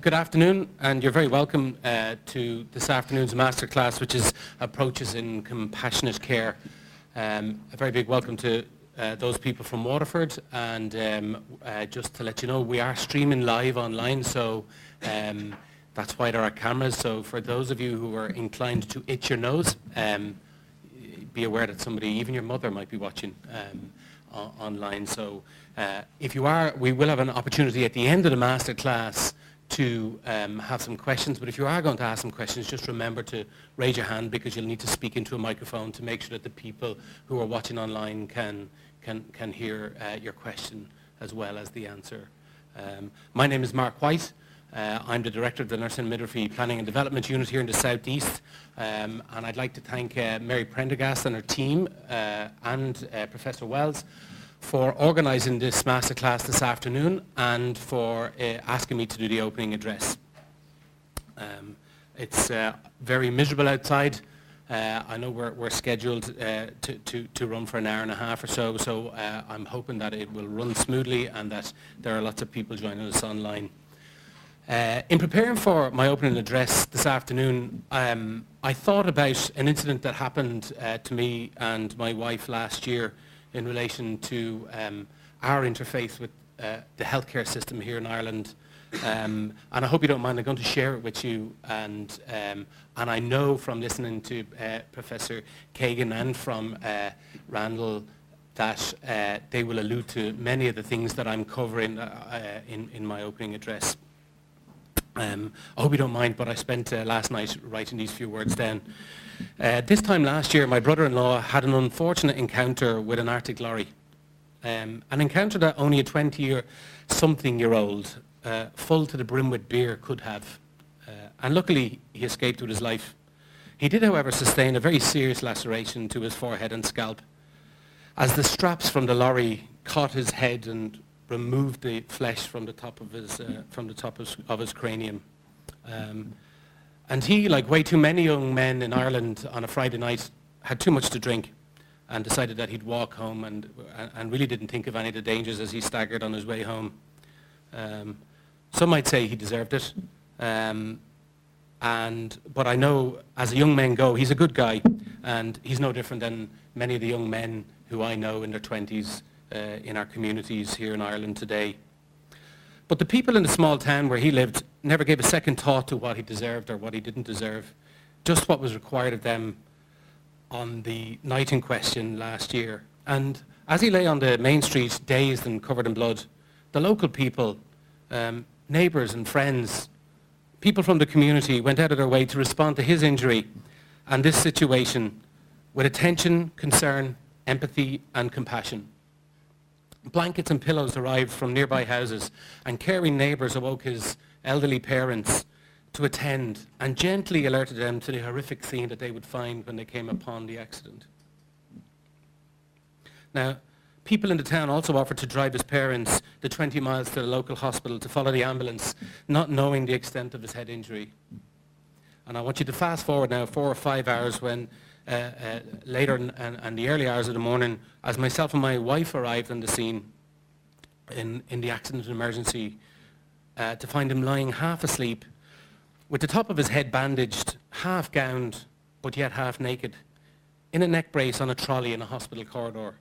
Good afternoon, and you're very welcome to this afternoon's Masterclass, which is Approaches in Compassionate Care. A very big welcome to those people from Waterford, and just to let you know, we are streaming live online, so that's why there are cameras. So for those of you who are inclined to itch your nose, be aware that somebody, even your mother, might be watching online. So if you are, we will have an opportunity at the end of the Masterclass to have some questions, but if you are going to ask some questions, just remember to raise your hand, because you'll need to speak into a microphone to make sure that the people who are watching online can hear your question as well as the answer. My name is Mark White. I'm the Director of the Nursing and Midwifery Planning and Development Unit here in the South East, and I'd like to thank Mary Prendergast and her team and Professor Wells for organising this masterclass this afternoon and for asking me to do the opening address. It's very miserable outside. I know we're scheduled to run for an hour and a half or so, so I'm hoping that it will run smoothly and that there are lots of people joining us online. In preparing for my opening address this afternoon, I thought about an incident that happened to me and my wife last year in relation to our interface with the healthcare system here in Ireland. And I hope you don't mind, I'm going to share it with you. And I know from listening to Professor Kagan and from Randall that they will allude to many of the things that I'm covering in my opening address. I hope you don't mind, but I spent last night writing these few words down. This time last year, my brother-in-law had an unfortunate encounter with an Arctic lorry. An encounter that only a 20-something-year-old, full to the brim with beer, could have. And luckily, he escaped with his life. He did, however, sustain a very serious laceration to his forehead and scalp, as the straps from the lorry caught his head and removed the flesh from the top of his cranium. And he, like way too many young men in Ireland on a Friday night, had too much to drink and decided that he'd walk home and really didn't think of any of the dangers as he staggered on his way home. Some might say he deserved it. But I know, as young men go, he's a good guy, and he's no different than many of the young men who I know in their 20s in our communities here in Ireland today. But the people in the small town where he lived never gave a second thought to what he deserved or what he didn't deserve, just what was required of them on the night in question last year. And as he lay on the main street, dazed and covered in blood, the local people, neighbours and friends, people from the community went out of their way to respond to his injury and this situation with attention, concern, empathy and compassion. Blankets and pillows arrived from nearby houses, and caring neighbours awoke his elderly parents to attend and gently alerted them to the horrific scene that they would find when they came upon the accident. Now, people in the town also offered to drive his parents the 20 miles to the local hospital to follow the ambulance, not knowing the extent of his head injury. And I want you to fast forward now 4 or 5 hours when later and the early hours of the morning, as myself and my wife arrived on the scene in the accident and emergency, to find him lying half asleep, with the top of his head bandaged, half gowned, but yet half naked, in a neck brace on a trolley in a hospital corridor.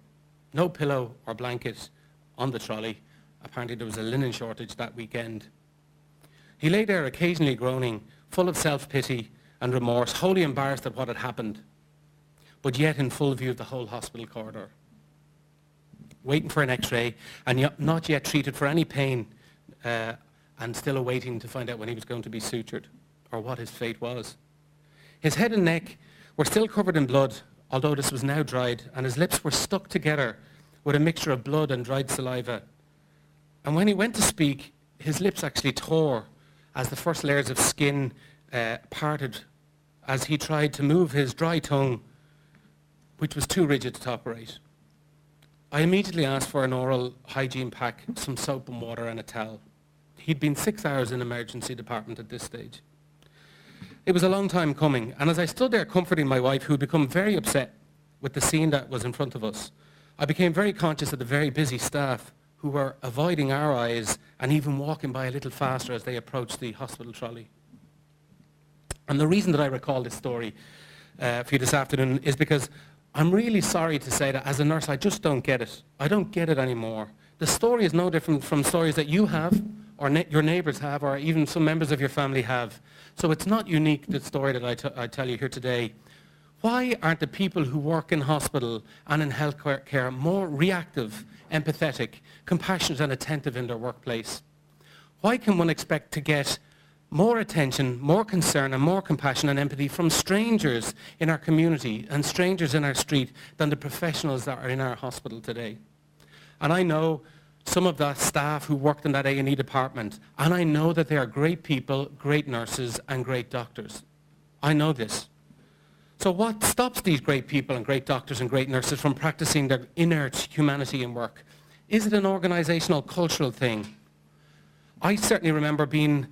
No pillow or blanket on the trolley. Apparently there was a linen shortage that weekend. He lay there occasionally groaning, full of self-pity and remorse, wholly embarrassed at what had happened, but yet in full view of the whole hospital corridor, waiting for an x-ray and not yet treated for any pain, and still awaiting to find out when he was going to be sutured or what his fate was. His head and neck were still covered in blood, although this was now dried, and his lips were stuck together with a mixture of blood and dried saliva. And when he went to speak, his lips actually tore as the first layers of skin parted as he tried to move his dry tongue, which was too rigid to operate. I immediately asked for an oral hygiene pack, some soap and water and a towel. He'd been 6 hours in emergency department at this stage. It was a long time coming, and as I stood there comforting my wife, who'd become very upset with the scene that was in front of us, I became very conscious of the very busy staff who were avoiding our eyes and even walking by a little faster as they approached the hospital trolley. And the reason that I recall this story for you this afternoon is because I'm really sorry to say that as a nurse, I just don't get it. I don't get it anymore. The story is no different from stories that you have, or your neighbours have, or even some members of your family have. So it's not unique, the story that I tell you here today. Why aren't the people who work in hospital and in health care more reactive, empathetic, compassionate and attentive in their workplace? Why can one expect to get more attention, more concern and more compassion and empathy from strangers in our community and strangers in our street than the professionals that are in our hospital today? And I know some of the staff who worked in that A&E department, and I know that they are great people, great nurses and great doctors. I know this. So what stops these great people and great doctors and great nurses from practicing their inert humanity in work? Is it an organizational, cultural thing? I certainly remember being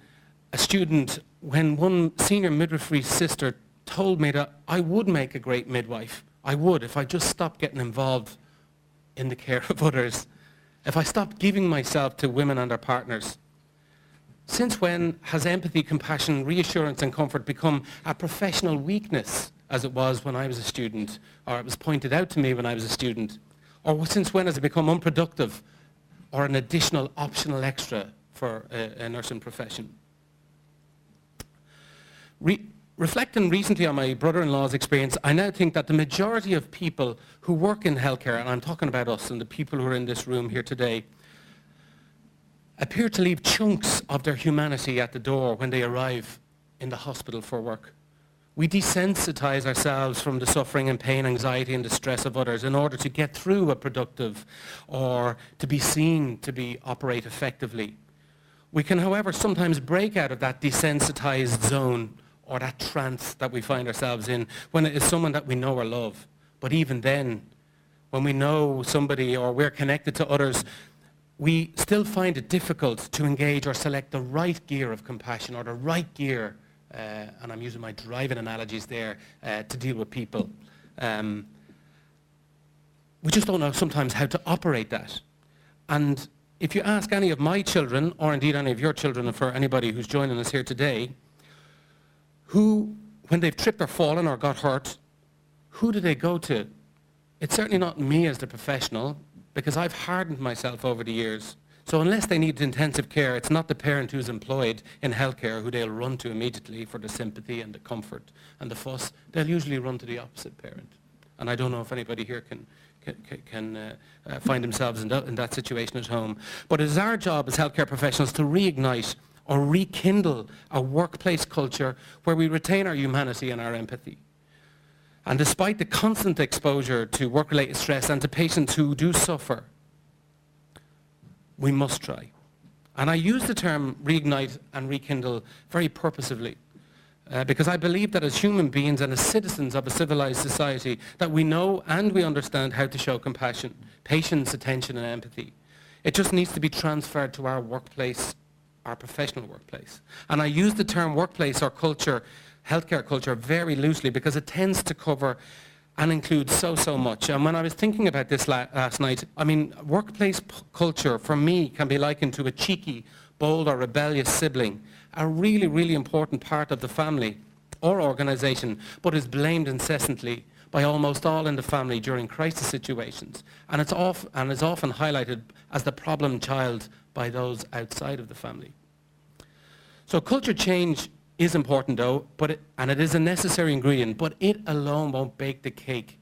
a student when one senior midwifery sister told me that I would make a great midwife. I would if I just stopped getting involved in the care of others, if I stopped giving myself to women and their partners. Since when has empathy, compassion, reassurance and comfort become a professional weakness as it was when I was a student, or it was pointed out to me when I was a student? Or since when has it become unproductive or an additional optional extra for a nursing profession? Reflecting recently on my brother-in-law's experience, I now think that the majority of people who work in healthcare, and I'm talking about us and the people who are in this room here today, appear to leave chunks of their humanity at the door when they arrive in the hospital for work. We desensitize ourselves from the suffering and pain, anxiety and distress of others in order to get through a productive or to be seen to operate effectively. We can, however, sometimes break out of that desensitized zone or that trance that we find ourselves in when it is someone that we know or love. But even then, when we know somebody or we're connected to others, we still find it difficult to engage or select the right gear of compassion or the right gear, and I'm using my driving analogies there, to deal with people. We just don't know sometimes how to operate that. And if you ask any of my children, or indeed any of your children, and for anybody who's joining us here today, who, when they've tripped or fallen or got hurt, who do they go to? It's certainly not me as the professional, because I've hardened myself over the years. So unless they need intensive care, it's not the parent who's employed in healthcare who they'll run to immediately for the sympathy and the comfort and the fuss. They'll usually run to the opposite parent. And I don't know if anybody here can find themselves in that situation at home. But it is our job as healthcare professionals to reignite or rekindle a workplace culture where we retain our humanity and our empathy. And despite the constant exposure to work-related stress and to patients who do suffer, we must try. And I use the term reignite and rekindle very purposively, because I believe that as human beings and as citizens of a civilized society, that we know and we understand how to show compassion, patience, attention and empathy. It just needs to be transferred to our workplace, our professional workplace. And I use the term workplace or culture, healthcare culture, very loosely because it tends to cover and include so much. And when I was thinking about this last night, I mean, workplace culture for me can be likened to a cheeky, bold or rebellious sibling, a really, really important part of the family or organization, but is blamed incessantly by almost all in the family during crisis situations. And is often highlighted as the problem child by those outside of the family. So culture change is important though, and it is a necessary ingredient, but it alone won't bake the cake.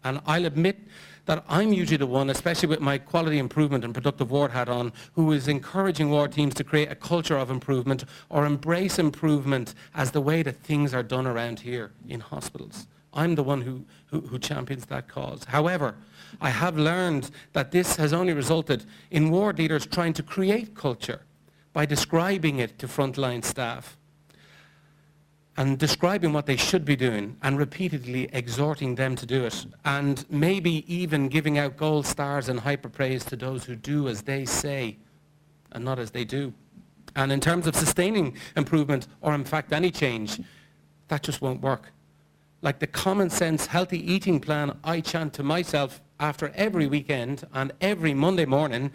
And I'll admit that I'm usually the one, especially with my quality improvement and productive ward hat on, who is encouraging ward teams to create a culture of improvement or embrace improvement as the way that things are done around here in hospitals. I'm the one who champions that cause. However, I have learned that this has only resulted in ward leaders trying to create culture by describing it to frontline staff and describing what they should be doing and repeatedly exhorting them to do it, and maybe even giving out gold stars and hyper praise to those who do as they say and not as they do. And in terms of sustaining improvement, or in fact any change, that just won't work. Like the common sense healthy eating plan I chant to myself after every weekend and every Monday morning,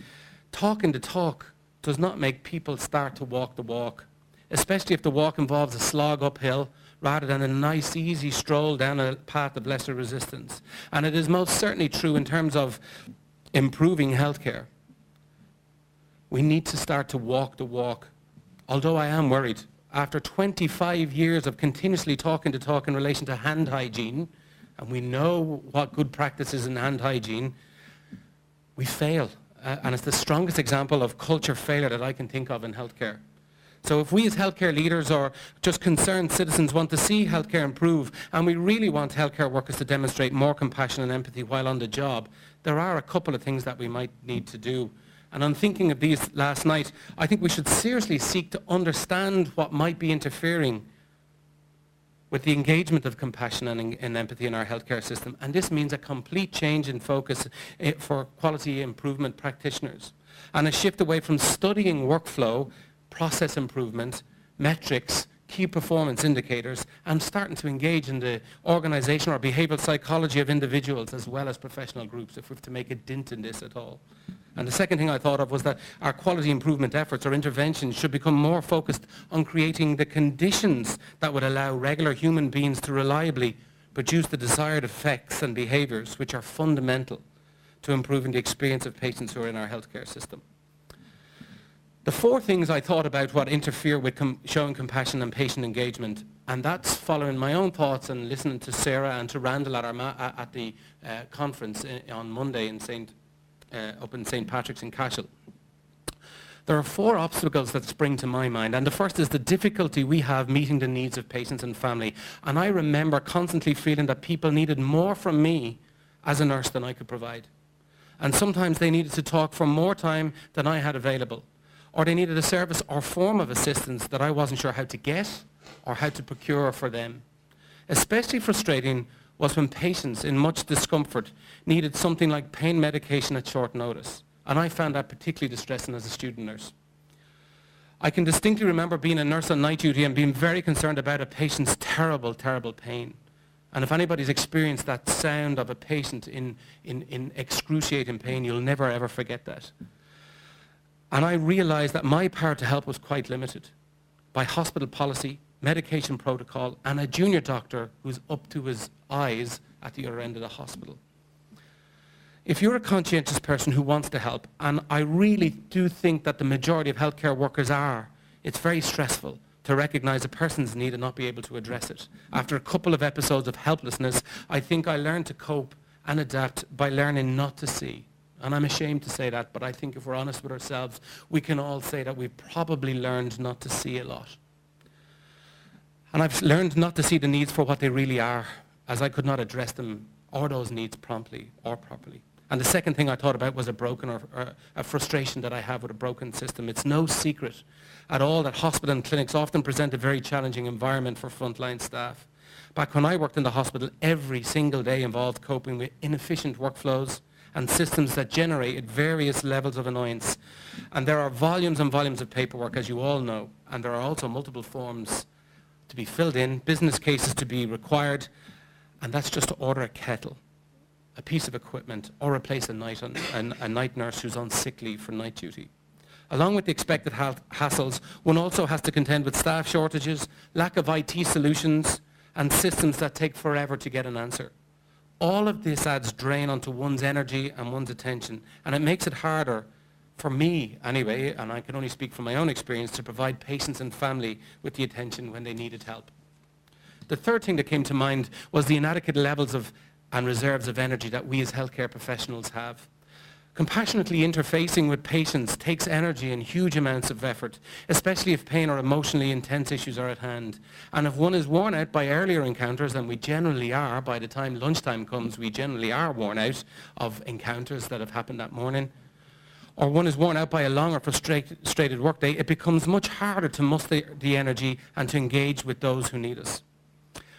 talking the talk does not make people start to walk the walk, especially if the walk involves a slog uphill rather than a nice, easy stroll down a path of lesser resistance. And it is most certainly true in terms of improving healthcare. We need to start to walk the walk. Although I am worried, after 25 years of continuously talking the talk in relation to hand hygiene, and we know what good practice is in hand hygiene, we fail. And it's the strongest example of culture failure that I can think of in healthcare. So if we as healthcare leaders or just concerned citizens want to see healthcare improve, and we really want healthcare workers to demonstrate more compassion and empathy while on the job, there are a couple of things that we might need to do. And on thinking of these last night, I think we should seriously seek to understand what might be interfering with the engagement of compassion and empathy in our healthcare system. And this means a complete change in focus for quality improvement practitioners, and a shift away from studying workflow, process improvement, metrics, key performance indicators, and starting to engage in the organizational or behavioral psychology of individuals as well as professional groups if we have to make a dent in this at all. And the second thing I thought of was that our quality improvement efforts or interventions should become more focused on creating the conditions that would allow regular human beings to reliably produce the desired effects and behaviors which are fundamental to improving the experience of patients who are in our healthcare system. The four things I thought about what interfere with showing compassion and patient engagement, and that's following my own thoughts and listening to Sarah and to Randall at the conference on Monday in up in St. Patrick's in Cashel. There are four obstacles that spring to my mind, and the first is the difficulty we have meeting the needs of patients and family. And I remember constantly feeling that people needed more from me as a nurse than I could provide. And sometimes they needed to talk for more time than I had available, or they needed a service or form of assistance that I wasn't sure how to get or how to procure for them. Especially frustrating was when patients in much discomfort needed something like pain medication at short notice. And I found that particularly distressing as a student nurse. I can distinctly remember being a nurse on night duty and being very concerned about a patient's terrible, terrible pain. And if anybody's experienced that sound of a patient in excruciating pain, you'll never ever forget that. And I realized that my power to help was quite limited by hospital policy, medication protocol, and a junior doctor who's up to his eyes at the other end of the hospital. If you're a conscientious person who wants to help, and I really do think that the majority of healthcare workers are, it's very stressful to recognize a person's need and not be able to address it. After a couple of episodes of helplessness, I think I learned to cope and adapt by learning not to see. And I'm ashamed to say that, but I think if we're honest with ourselves, we can all say that we've probably learned not to see a lot. And I've learned not to see the needs for what they really are, as I could not address them or those needs promptly or properly. And the second thing I thought about was a broken or a frustration that I have with a broken system. It's no secret at all that hospital and clinics often present a very challenging environment for frontline staff. Back when I worked in the hospital, every single day involved coping with inefficient workflows and systems that generated various levels of annoyance. And there are volumes and volumes of paperwork, as you all know, and there are also multiple forms to be filled in, business cases to be required, and that's just to order a kettle, a piece of equipment, or replace a night nurse who's on sick leave for night duty. Along with the expected hassles, one also has to contend with staff shortages, lack of IT solutions, and systems that take forever to get an answer. All of this adds drain onto one's energy and one's attention, and it makes it harder, for me anyway, and I can only speak from my own experience, to provide patients and family with the attention when they needed help. The third thing that came to mind was the inadequate levels of and reserves of energy that we as healthcare professionals have. Compassionately interfacing with patients takes energy and huge amounts of effort, especially if pain or emotionally intense issues are at hand. And if one is worn out by earlier encounters, and we generally are, by the time lunchtime comes, we generally are worn out of encounters that have happened that morning, or one is worn out by a long or frustrated workday, it becomes much harder to muster the energy and to engage with those who need us.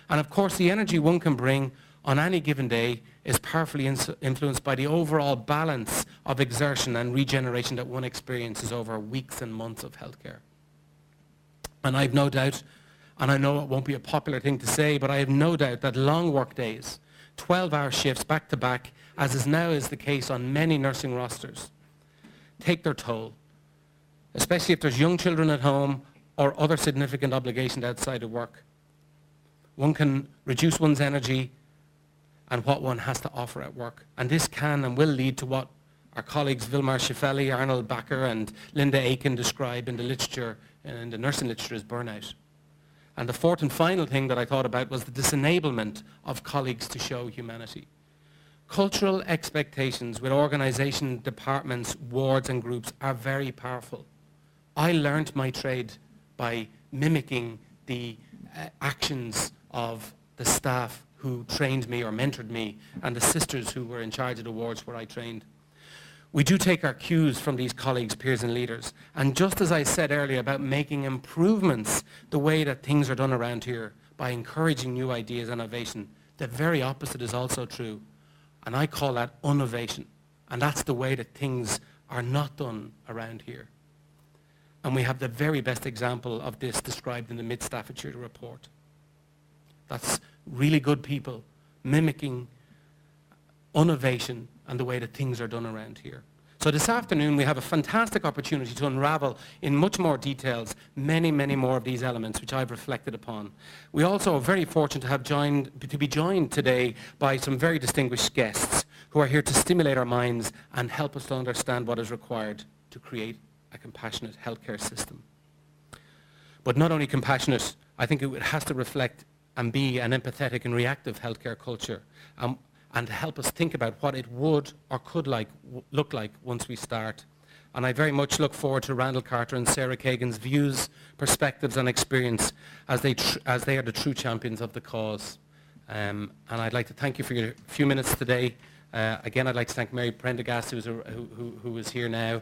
And of course, the energy one can bring on any given day is powerfully influenced by the overall balance of exertion and regeneration that one experiences over weeks and months of healthcare. And I've no doubt, and I know it won't be a popular thing to say, but I have no doubt that long work days, 12-hour shifts back to back, as is now is the case on many nursing rosters, take their toll, especially if there's young children at home or other significant obligations outside of work. One can reduce one's energy and what one has to offer at work. And this can and will lead to what our colleagues Vilmar Schiffelli, Arnold Backer and Linda Aiken describe in the literature, in the nursing literature, as burnout. And the fourth and final thing that I thought about was the disenablement of colleagues to show humanity. Cultural expectations with organisation, departments, wards and groups are very powerful. I learned my trade by mimicking the actions of the staff who trained me or mentored me and the sisters who were in charge of the wards where I trained. We do take our cues from these colleagues, peers and leaders. And just as I said earlier about making improvements the way that things are done around here by encouraging new ideas and innovation, the very opposite is also true. And I call that innovation. And that's the way that things are not done around here. And we have the very best example of this described in the Mid-Staffordshire report. That's really good people mimicking innovation and the way that things are done around here. So this afternoon we have a fantastic opportunity to unravel in much more details many, many more of these elements which I've reflected upon. We also are very fortunate to be joined today by some very distinguished guests who are here to stimulate our minds and help us to understand what is required to create a compassionate healthcare system. But not only compassionate, I think it has to reflect and be an empathetic and reactive healthcare culture. And to help us think about what it would or could look like once we start. And I very much look forward to Randall Carter and Sarah Kagan's views, perspectives and experience as they are the true champions of the cause. And I'd like to thank you for your few minutes today. Again, I'd like to thank Mary Prendergast, who is here now,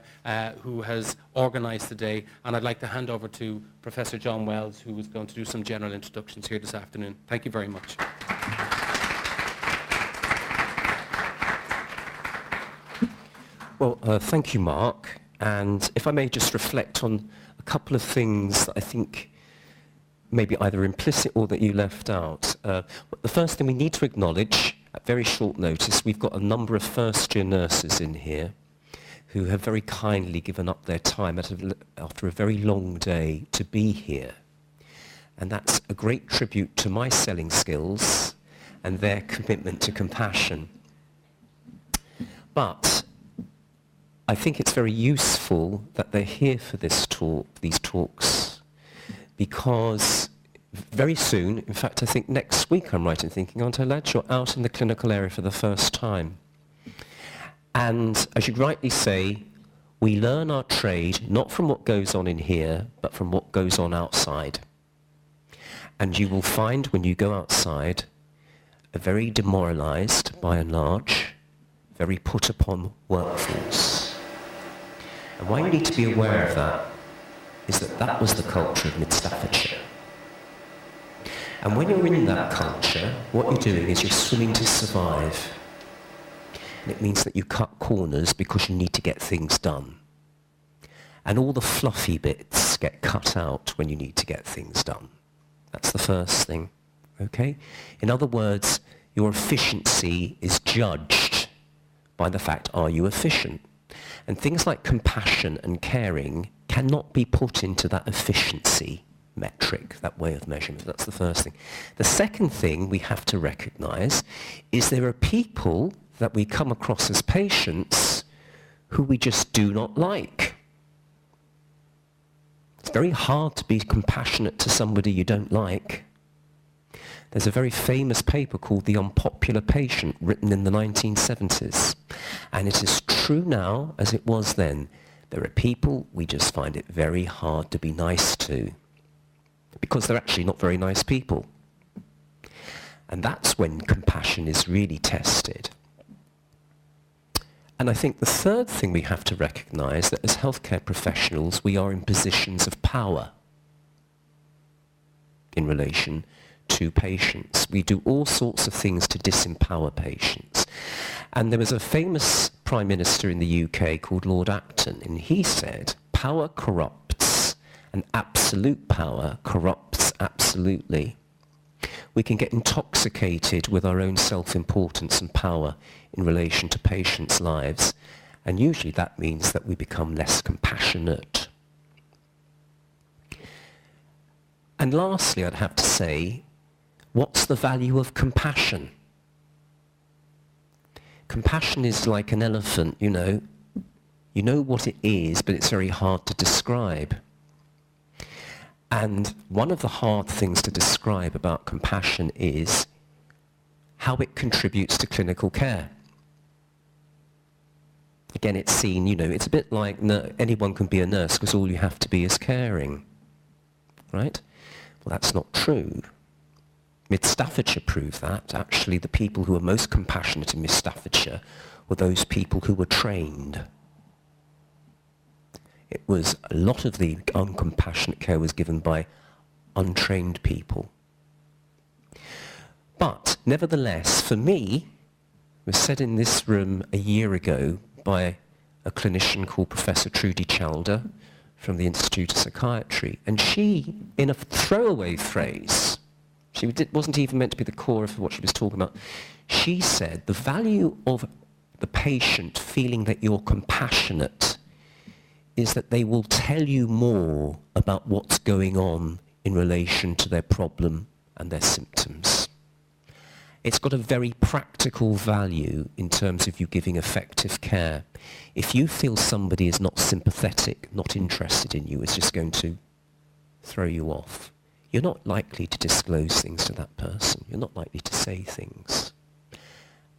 who has organised today. And I'd like to hand over to Professor John Wells, who is going to do some general introductions here this afternoon. Thank you very much. Well, thank you, Mark. And if I may just reflect on a couple of things that I think maybe either implicit or that you left out. The first thing we need to acknowledge, at very short notice, we've got a number of first-year nurses in here who have very kindly given up their time after a very long day to be here. And that's a great tribute to my selling skills and their commitment to compassion. But I think it's very useful that they're here for these talks, because very soon, in fact I think next week I'm right in thinking, aren't I lads, you're out in the clinical area for the first time. And as you rightly say, we learn our trade not from what goes on in here, but from what goes on outside. And you will find when you go outside a very demoralised, by and large, very put upon workforce. And why you need to be aware of that is that that was the culture of Mid-Staffordshire. And when you're in that culture, what you're doing is you're swimming to survive. And it means that you cut corners because you need to get things done. And all the fluffy bits get cut out when you need to get things done. That's the first thing, okay? In other words, your efficiency is judged by the fact, are you efficient? And things like compassion and caring cannot be put into that efficiency metric, that way of measurement. That's the first thing. The second thing we have to recognise is there are people that we come across as patients who we just do not like. It's very hard to be compassionate to somebody you don't like. There's a very famous paper called The Unpopular Patient, written in the 1970s. And it is true now as it was then. There are people we just find it very hard to be nice to, because they're actually not very nice people. And that's when compassion is really tested. And I think the third thing we have to recognise that as healthcare professionals we are in positions of power in relation to patients. We do all sorts of things to disempower patients. And there was a famous Prime Minister in the UK called Lord Acton, and he said, power corrupts, and absolute power corrupts absolutely. We can get intoxicated with our own self-importance and power in relation to patients' lives, And usually that means that we become less compassionate. And lastly, I'd have to say, what's the value of compassion? Compassion is like an elephant, you know. You know what it is, but it's very hard to describe. And one of the hard things to describe about compassion is how it contributes to clinical care. Again, it's seen, you know, it's a bit like anyone can be a nurse because all you have to be is caring, right? Well, that's not true. Mid Staffordshire proved that. Actually, the people who were most compassionate in Mid Staffordshire were those people who were trained. It was a lot of the uncompassionate care was given by untrained people. But nevertheless, for me, it was said in this room a year ago by a clinician called Professor Trudy Chalder from the Institute of Psychiatry, and she, in a throwaway phrase, wasn't even meant to be the core of what she was talking about, she said the value of the patient feeling that you're compassionate is that they will tell you more about what's going on in relation to their problem and their symptoms. It's got a very practical value in terms of you giving effective care. If you feel somebody is not sympathetic, not interested in you, it's just going to throw you off. You're not likely to disclose things to that person. You're not likely to say things.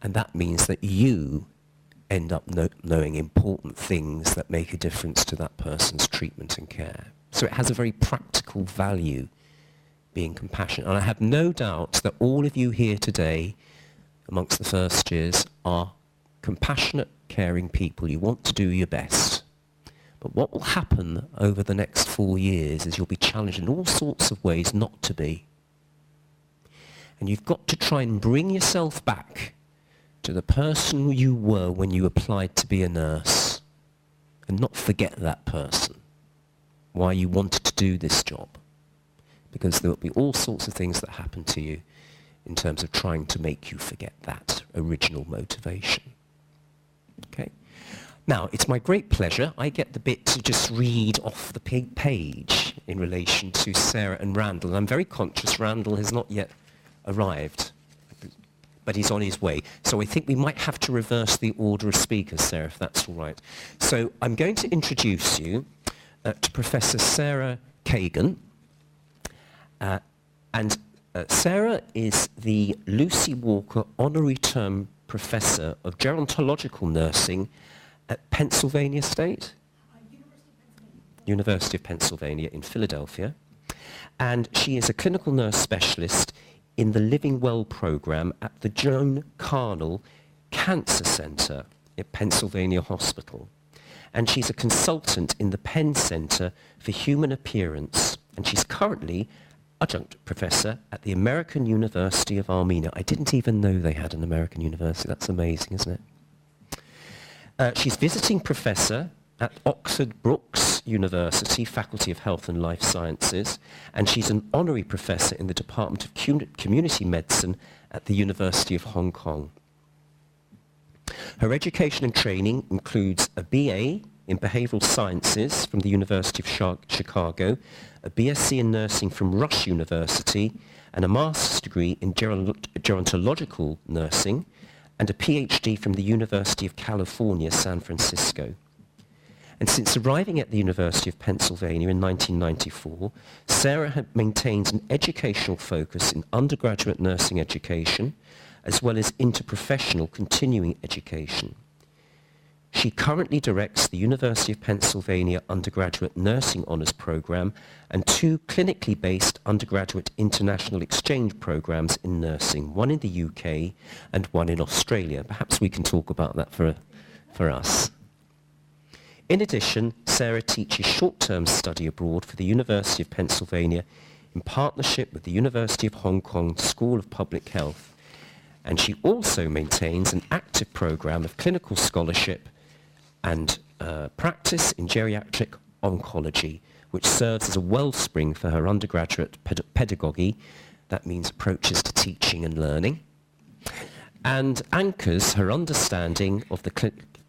And that means that you end up knowing important things that make a difference to that person's treatment and care. So it has a very practical value, being compassionate. And I have no doubt that all of you here today, amongst the first years, are compassionate, caring people. You want to do your best. But what will happen over the next 4 years is you'll be challenged in all sorts of ways not to be. And you've got to try and bring yourself back to the person you were when you applied to be a nurse, and not forget that person, why you wanted to do this job. Because there will be all sorts of things that happen to you in terms of trying to make you forget that original motivation. Okay? Now, it's my great pleasure, I get the bit to just read off the page in relation to Sarah and Randall. And I'm very conscious Randall has not yet arrived, but he's on his way. So I think we might have to reverse the order of speakers, Sarah, if that's all right. So I'm going to introduce you to Professor Sarah Kagan. Sarah is the Lucy Walker Honorary Term Professor of Gerontological Nursing at Pennsylvania State? University of Pennsylvania in Philadelphia. And she is a clinical nurse specialist in the Living Well program at the Joan Carnell Cancer Center at Pennsylvania Hospital. And she's a consultant in the Penn Center for Human Appearance. And she's currently adjunct professor at the American University of Armenia. I didn't even know they had an American university. That's amazing, isn't it? She's visiting professor at Oxford Brookes University, Faculty of Health and Life Sciences, and she's an honorary professor in the Department of Community Medicine at the University of Hong Kong. Her education and training includes a BA in Behavioral Sciences from the University of Chicago, a BSc in Nursing from Rush University, and a master's degree in Gerontological Nursing, and a PhD from the University of California, San Francisco. And since arriving at the University of Pennsylvania in 1994, Sarah maintains an educational focus in undergraduate nursing education, as well as interprofessional continuing education. She currently directs the University of Pennsylvania Undergraduate Nursing Honours Programme and 2 clinically based undergraduate international exchange programmes in nursing, one in the UK and one in Australia. Perhaps we can talk about that for us. In addition, Sarah teaches short-term study abroad for the University of Pennsylvania in partnership with the University of Hong Kong School of Public Health. And she also maintains an active programme of clinical scholarship and practice in geriatric oncology, which serves as a wellspring for her undergraduate pedagogy, that means approaches to teaching and learning, and anchors her understanding of the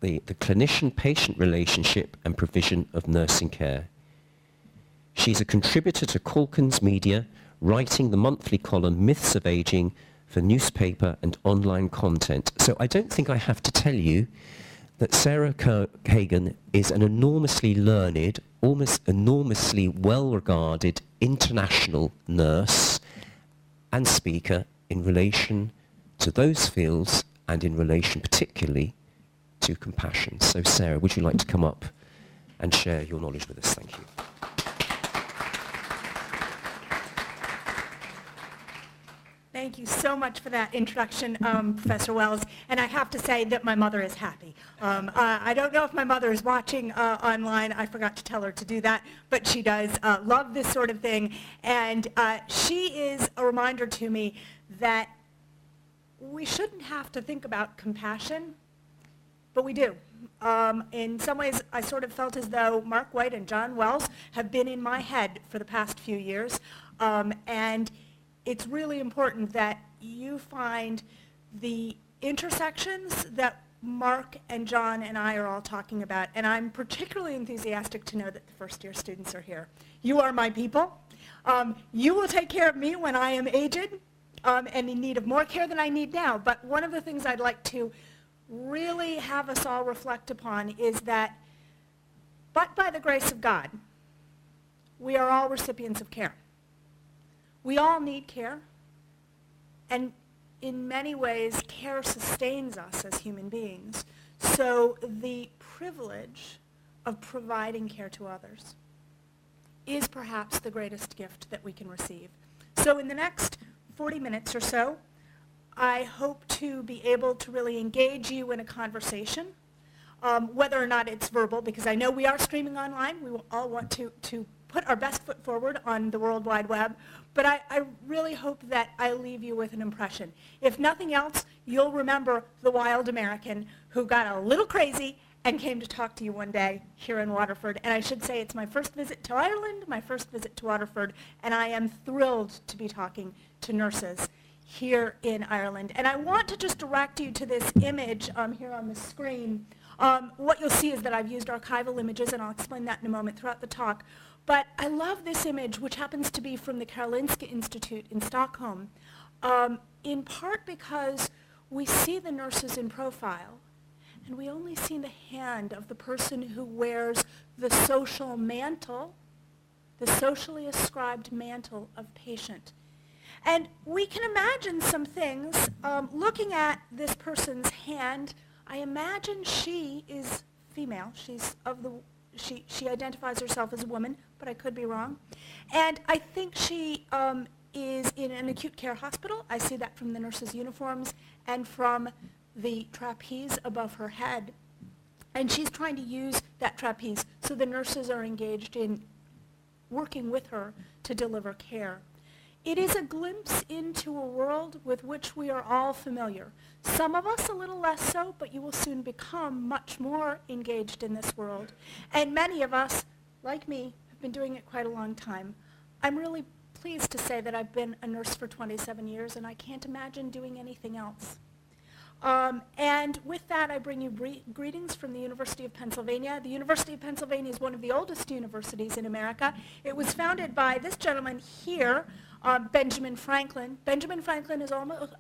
the clinician-patient relationship and provision of nursing care. She's a contributor to Calkins Media, writing the monthly column Myths of Aging for newspaper and online content. So I don't think I have to tell you that Sarah Kagan is an enormously learned, almost enormously well-regarded international nurse and speaker in relation to those fields and in relation particularly to compassion. So Sarah, would you like to come up and share your knowledge with us? Thank you. Thank you so much for that introduction, Professor Wells. And I have to say that my mother is happy. I don't know if my mother is watching online. I forgot to tell her to do that, but she does love this sort of thing. And she is a reminder to me that we shouldn't have to think about compassion, but we do. In some ways, I sort of felt as though Mark White and John Wells have been in my head for the past few years. And it's really important that you find the intersections that Mark and John and I are all talking about. And I'm particularly enthusiastic to know that the first-year students are here. You are my people. You will take care of me when I am aged and in need of more care than I need now. But one of the things I'd like to really have us all reflect upon is that, but by the grace of God, we are all recipients of care. We all need care, and in many ways, care sustains us as human beings. So the privilege of providing care to others is perhaps the greatest gift that we can receive. So in the next 40 minutes or so, I hope to be able to really engage you in a conversation, whether or not it's verbal, because I know we are streaming online. We will all want to put our best foot forward on the World Wide Web, but I really hope that I leave you with an impression. If nothing else, you'll remember the wild American who got a little crazy and came to talk to you one day here in Waterford. And I should say it's my first visit to Ireland, my first visit to Waterford, and I am thrilled to be talking to nurses here in Ireland. And I want to just direct you to this image here on the screen. What you'll see is that I've used archival images, and I'll explain that in a moment throughout the talk. But I love this image, which happens to be from the Karolinska Institute in Stockholm, in part because we see the nurses in profile, and we only see the hand of the person who wears the social mantle, the socially ascribed mantle of patient. And we can imagine some things. Looking at this person's hand, I imagine she is female. She identifies herself as a woman, but I could be wrong. And I think she is in an acute care hospital. I see that from the nurses' uniforms and from the trapeze above her head. And she's trying to use that trapeze, so the nurses are engaged in working with her to deliver care. It is a glimpse into a world with which we are all familiar. Some of us a little less so, but you will soon become much more engaged in this world. And many of us, like me, have been doing it quite a long time. I'm really pleased to say that I've been a nurse for 27 years, and I can't imagine doing anything else. And with that, I bring you greetings from the University of Pennsylvania. The University of Pennsylvania is one of the oldest universities in America. It was founded by this gentleman here, Benjamin Franklin. Benjamin Franklin is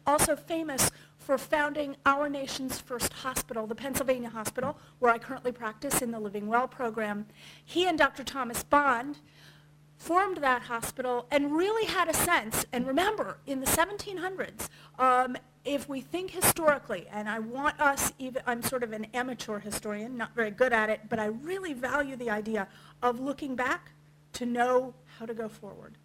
also famous for founding our nation's first hospital, the Pennsylvania Hospital, where I currently practice in the Living Well program. He and Dr. Thomas Bond formed that hospital and really had a sense, and remember, in the 1700s, if we think historically, and I want us, I'm sort of an amateur historian, not very good at it, but I really value the idea of looking back to know how to go forward.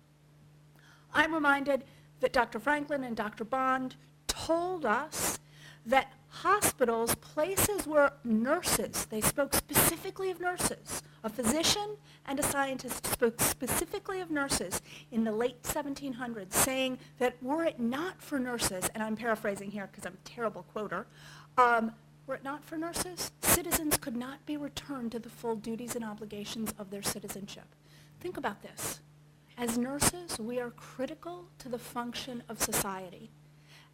I'm reminded that Dr. Franklin and Dr. Bond told us that hospitals, places where nurses, they spoke specifically of nurses, a physician and a scientist spoke specifically of nurses in the late 1700s, saying that were it not for nurses, and I'm paraphrasing here because I'm a terrible quoter, were it not for nurses, citizens could not be returned to the full duties and obligations of their citizenship. Think about this. As nurses, we are critical to the function of society.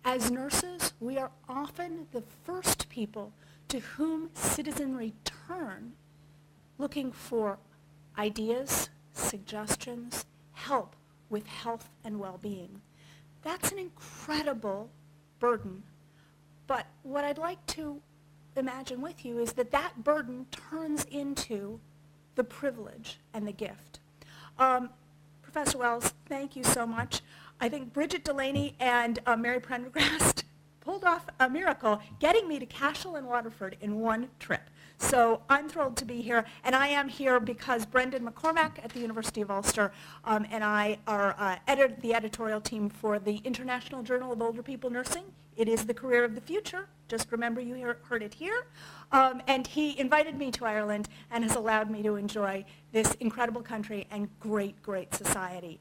As nurses, we are often the first people to whom citizenry turn looking for ideas, suggestions, help with health and well-being. That's an incredible burden. But what I'd like to imagine with you is that that burden turns into the privilege and the gift. Professor Wells, thank you so much. I think Bridget Delaney and Mary Prendergast pulled off a miracle, getting me to Cashel and Waterford in one trip. So I'm thrilled to be here, and I am here because Brendan McCormack at the University of Ulster and I are the editorial team for the International Journal of Older People Nursing. It is the career of the future. Just remember you heard it here. And he invited me to Ireland and has allowed me to enjoy this incredible country and great, great society.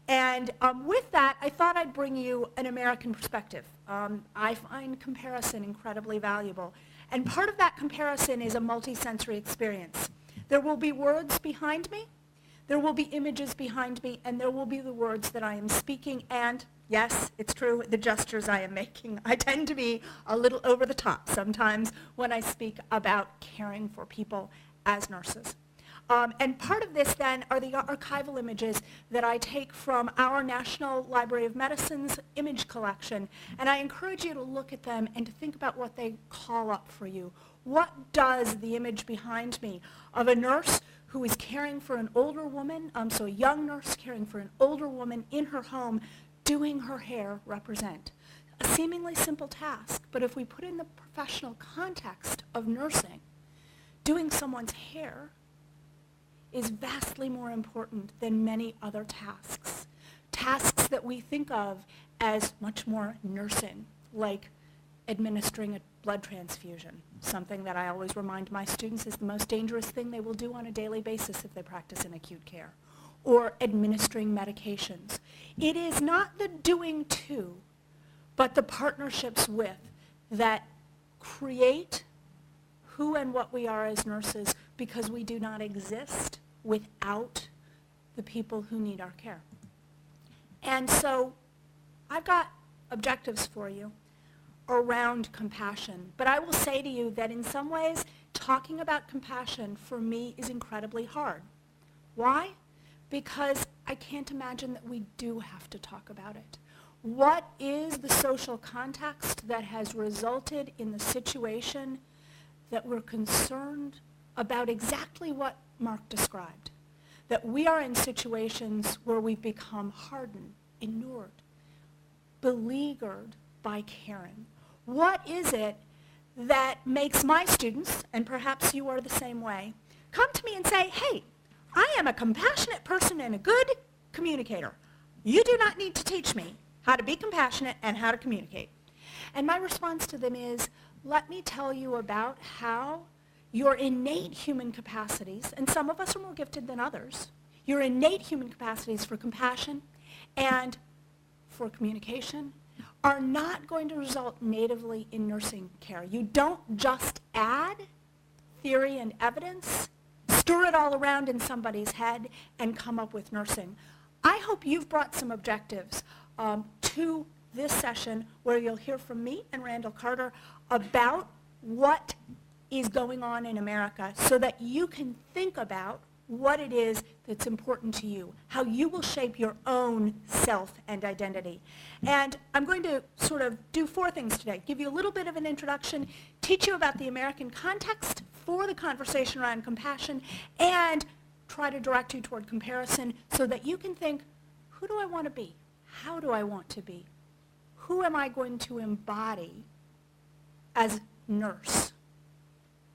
And with that, I thought I'd bring you an American perspective. I find comparison incredibly valuable. And part of that comparison is a multisensory experience. There will be words behind me, there will be images behind me, and there will be the words that I am speaking, and yes, it's true, the gestures I am making. I tend to be a little over the top sometimes when I speak about caring for people as nurses. And part of this then are the archival images that I take from our National Library of Medicine's image collection. And I encourage you to look at them and to think about what they call up for you. What does the image behind me of a nurse who is caring for an older woman, so a young nurse caring for an older woman in her home, doing her hair represent? A seemingly simple task, but if we put in the professional context of nursing, doing someone's hair is vastly more important than many other tasks. Tasks that we think of as much more nursing, like administering a blood transfusion, something that I always remind my students is the most dangerous thing they will do on a daily basis if they practice in acute care, or administering medications. It is not the doing to, but the partnerships with that create who and what we are as nurses, because we do not exist without the people who need our care. And so I've got objectives for you around compassion, but I will say to you that in some ways talking about compassion for me is incredibly hard. Why? Because I can't imagine that we do have to talk about it. What is the social context that has resulted in the situation that we're concerned about exactly what Mark described? That we are in situations where we've become hardened, inured, beleaguered by caring. What is it that makes my students, and perhaps you are the same way, come to me and say, hey, I am a compassionate person and a good communicator. You do not need to teach me how to be compassionate and how to communicate. And my response to them is, let me tell you about how your innate human capacities, and some of us are more gifted than others, your innate human capacities for compassion and for communication are not going to result natively in nursing care. You don't just add theory and evidence, stir it all around in somebody's head, and come up with nursing. I hope you've brought some objectives to this session where you'll hear from me and Randall Carter about what is going on in America so that you can think about what it is that's important to you, how you will shape your own self and identity. And I'm going to sort of do 4 things today. Give you a little bit of an introduction, teach you about the American context for the conversation around compassion, and try to direct you toward comparison so that you can think, who do I want to be? How do I want to be? Who am I going to embody as nurse?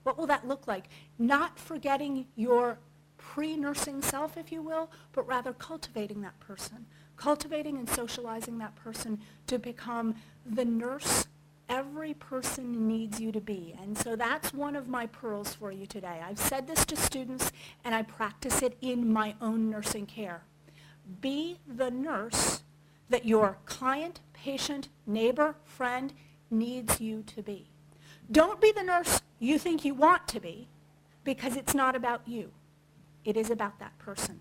What will that look like? Not forgetting your pre-nursing self, if you will, but rather cultivating that person, cultivating and socializing that person to become the nurse every person needs you to be. And so that's one of my pearls for you today. I've said this to students, and I practice it in my own nursing care. Be the nurse that your client, patient, neighbor, friend needs you to be. Don't be the nurse you think you want to be, because it's not about you. It is about that person.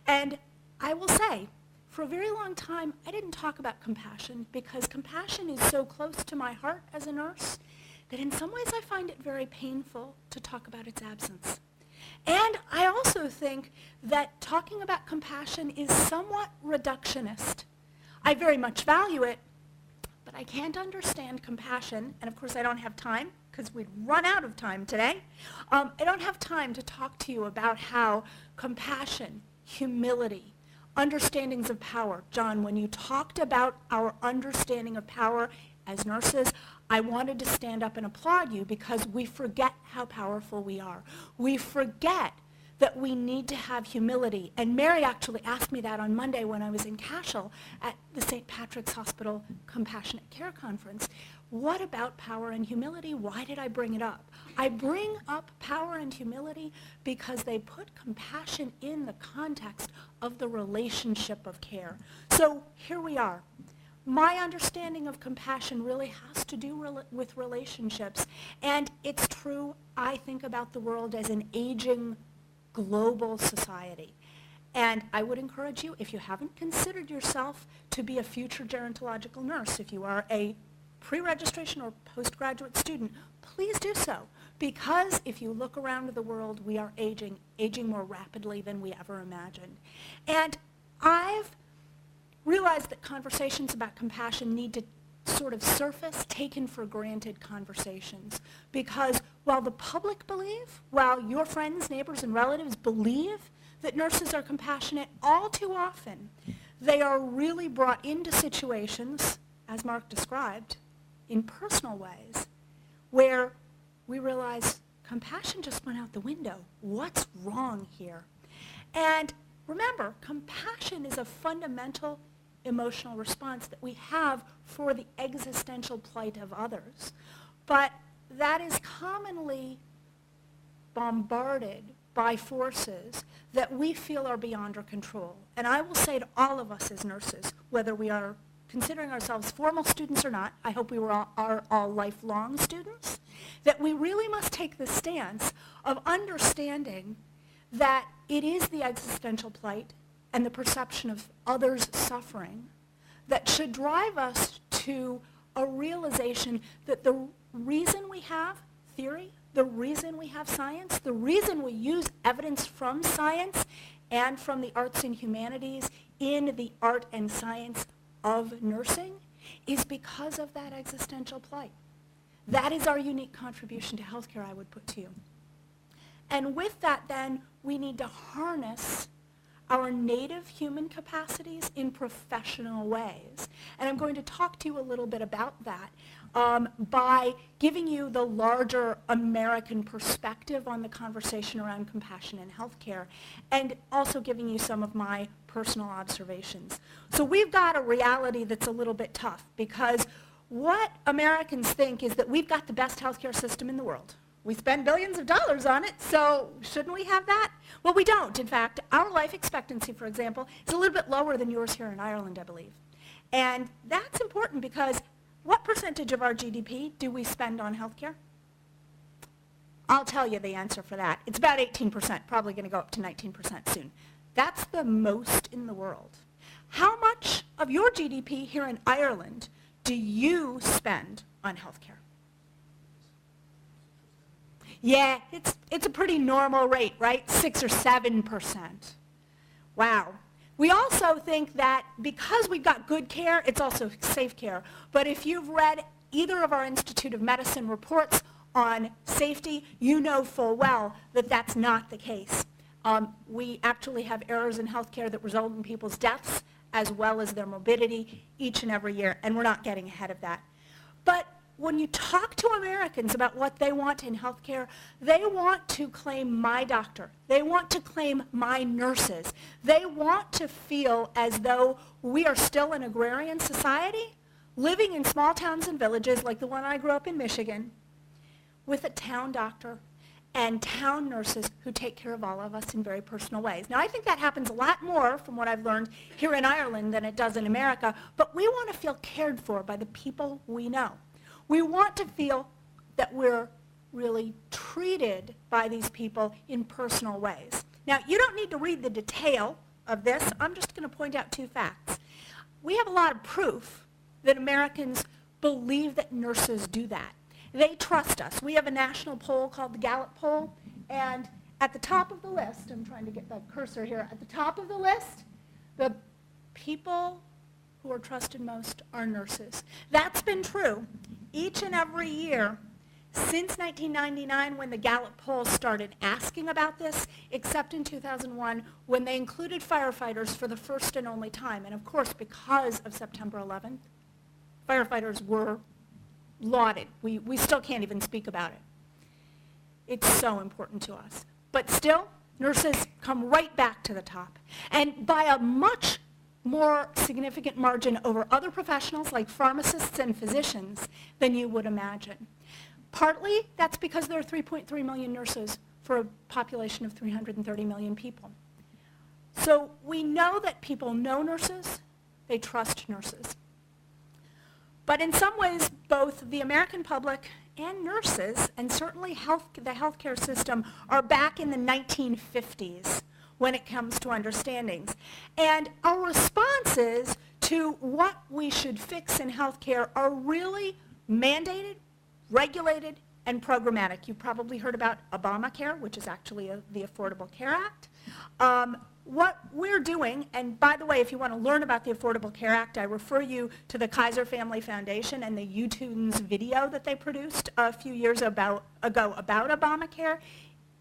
And I will say, for a very long time, I didn't talk about compassion because compassion is so close to my heart as a nurse that in some ways I find it very painful to talk about its absence. And I also think that talking about compassion is somewhat reductionist. I very much value it, but I can't understand compassion, and of course I don't have time, because we'd run out of time today. I don't have time to talk to you about how compassion, humility, understandings of power. John, when you talked about our understanding of power as nurses, I wanted to stand up and applaud you because we forget how powerful we are. We forget that we need to have humility. And Mary actually asked me that on Monday when I was in Cashel at the St. Patrick's Hospital Compassionate Care Conference. What about power and humility? Why did I bring it up? I bring up power and humility because they put compassion in the context of the relationship of care. So here we are. My understanding of compassion really has to do with relationships. And it's true, I think about the world as an aging global society. And I would encourage you, if you haven't considered yourself to be a future gerontological nurse, if you are a pre-registration or postgraduate student, please do so. Because if you look around the world, we are aging more rapidly than we ever imagined. And I've realized that conversations about compassion need to sort of surface taken for granted conversations. Because while the public believe, while your friends, neighbors, and relatives believe that nurses are compassionate, all too often they are really brought into situations, as Mark described, in personal ways, where we realize compassion just went out the window. What's wrong here? And remember, compassion is a fundamental emotional response that we have for the existential plight of others. But that is commonly bombarded by forces that we feel are beyond our control. And I will say to all of us as nurses, whether we are considering ourselves formal students or not, I hope we are all lifelong students, that we really must take the stance of understanding that it is the existential plight and the perception of others' suffering that should drive us to a realization that the reason we have theory, the reason we have science, the reason we use evidence from science and from the arts and humanities in the art and science of nursing is because of that existential plight. That is our unique contribution to healthcare, I would put to you. And with that, then, we need to harness our native human capacities in professional ways. And I'm going to talk to you a little bit about that by giving you the larger American perspective on the conversation around compassion in healthcare, and also giving you some of my personal observations. So we've got a reality that's a little bit tough, because what Americans think is that we've got the best healthcare system in the world. We spend billions of dollars on it, so shouldn't we have that? Well, we don't. In fact, our life expectancy, for example, is a little bit lower than yours here in Ireland, I believe. And that's important because what percentage of our GDP do we spend on healthcare? I'll tell you the answer for that. It's about 18%, probably going to go up to 19% soon. That's the most in the world. How much of your GDP here in Ireland do you spend on healthcare? Yeah, it's a pretty normal rate, right? 6 or 7%. Wow. We also think that because we've got good care, it's also safe care. But if you've read either of our Institute of Medicine reports on safety, you know full well that that's not the case. We actually have errors in healthcare that result in people's deaths as well as their morbidity each and every year, and we're not getting ahead of that. But when you talk to Americans about what they want in healthcare, they want to claim my doctor. They want to claim my nurses. They want to feel as though we are still an agrarian society, living in small towns and villages like the one I grew up in Michigan, with a town doctor and town nurses who take care of all of us in very personal ways. Now, I think that happens a lot more from what I've learned here in Ireland than it does in America, but we want to feel cared for by the people we know. We want to feel that we're really treated by these people in personal ways. Now, you don't need to read the detail of this. I'm just going to point out two facts. we have a lot of proof that Americans believe that nurses do that. They trust us. We have a national poll called the Gallup poll, and at the top of the list, I'm trying to get the cursor here, at the top of the list, the people who are trusted most are nurses. That's been true each and every year since 1999 when the Gallup poll started asking about this, except in 2001 when they included firefighters for the first and only time. And of course, because of September 11th, firefighters were lauded. We still can't even speak about it. It's so important to us. But still, nurses come right back to the top. And by a much more significant margin over other professionals like pharmacists and physicians than you would imagine. Partly, that's because there are 3.3 million nurses for a population of 330 million people. So we know that people know nurses, they trust nurses. But in some ways, both the American public and nurses, and certainly the healthcare system, are back in the 1950s when it comes to understandings. And our responses to what we should fix in healthcare are really mandated, regulated, and programmatic. You've probably heard about Obamacare, which is actually the Affordable Care Act. What we're doing, and by the way, if you want to learn about the Affordable Care Act, I refer you to the Kaiser Family Foundation and the U-Tunes video that they produced a few years ago about Obamacare.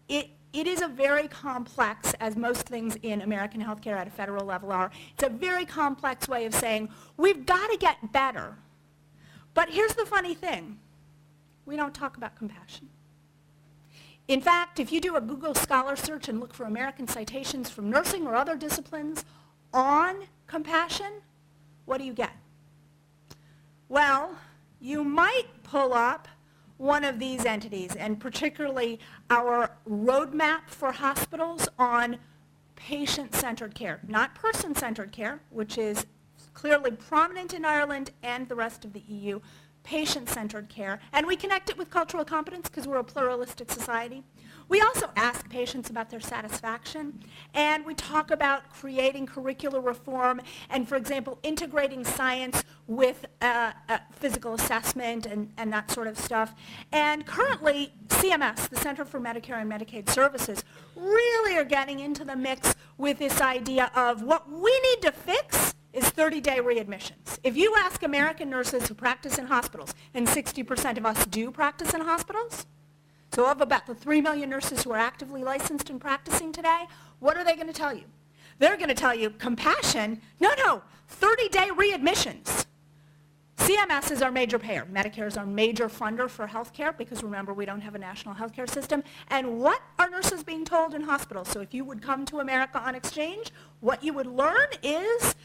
It is a very complex, as most things in American healthcare at a federal level are, it's a very complex way of saying, we've got to get better. But here's the funny thing. We don't talk about compassion. In fact, if you do a Google Scholar search and look for American citations from nursing or other disciplines on compassion, what do you get? Well, you might pull up one of these entities, and particularly our roadmap for hospitals on patient-centered care, not person-centered care, which is clearly prominent in Ireland and the rest of the EU, patient-centered care, and we connect it with cultural competence because we're a pluralistic society. We also ask patients about their satisfaction, and we talk about creating curricular reform and, for example, integrating science with physical assessment and that sort of stuff. And currently, CMS, the Center for Medicare and Medicaid Services, really are getting into the mix with this idea of what we need to fix is 30-day readmissions. If you ask American nurses who practice in hospitals, and 60% of us do practice in hospitals, so of about the 3 million nurses who are actively licensed and practicing today, what are they going to tell you? They're going to tell you, compassion? No, 30-day readmissions. CMS is our major payer. Medicare is our major funder for health care because remember, we don't have a national health care system. And what are nurses being told in hospitals? So if you would come to America on exchange, what you would learn is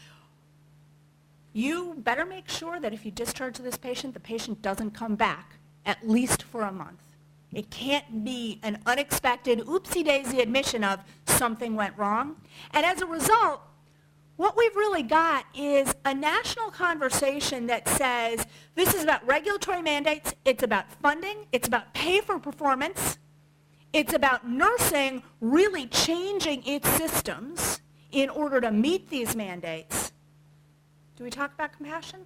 you better make sure that if you discharge this patient, the patient doesn't come back, at least for a month. It can't be an unexpected oopsie-daisy admission of something went wrong. And as a result, what we've really got is a national conversation that says this is about regulatory mandates, it's about funding, it's about pay for performance, it's about nursing really changing its systems in order to meet these mandates. Do we talk about compassion?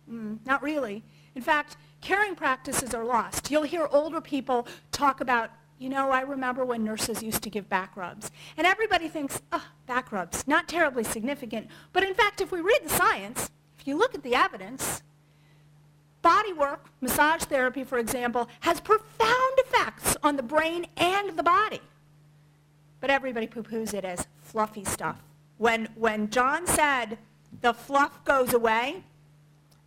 Not really. In fact, caring practices are lost. You'll hear older people talk about, you know, I remember when nurses used to give back rubs. And everybody thinks, oh, back rubs, not terribly significant. But in fact, if we read the science, if you look at the evidence, body work, massage therapy, for example, has profound effects on the brain and the body. But everybody poo-poos it as fluffy stuff. When John said the fluff goes away,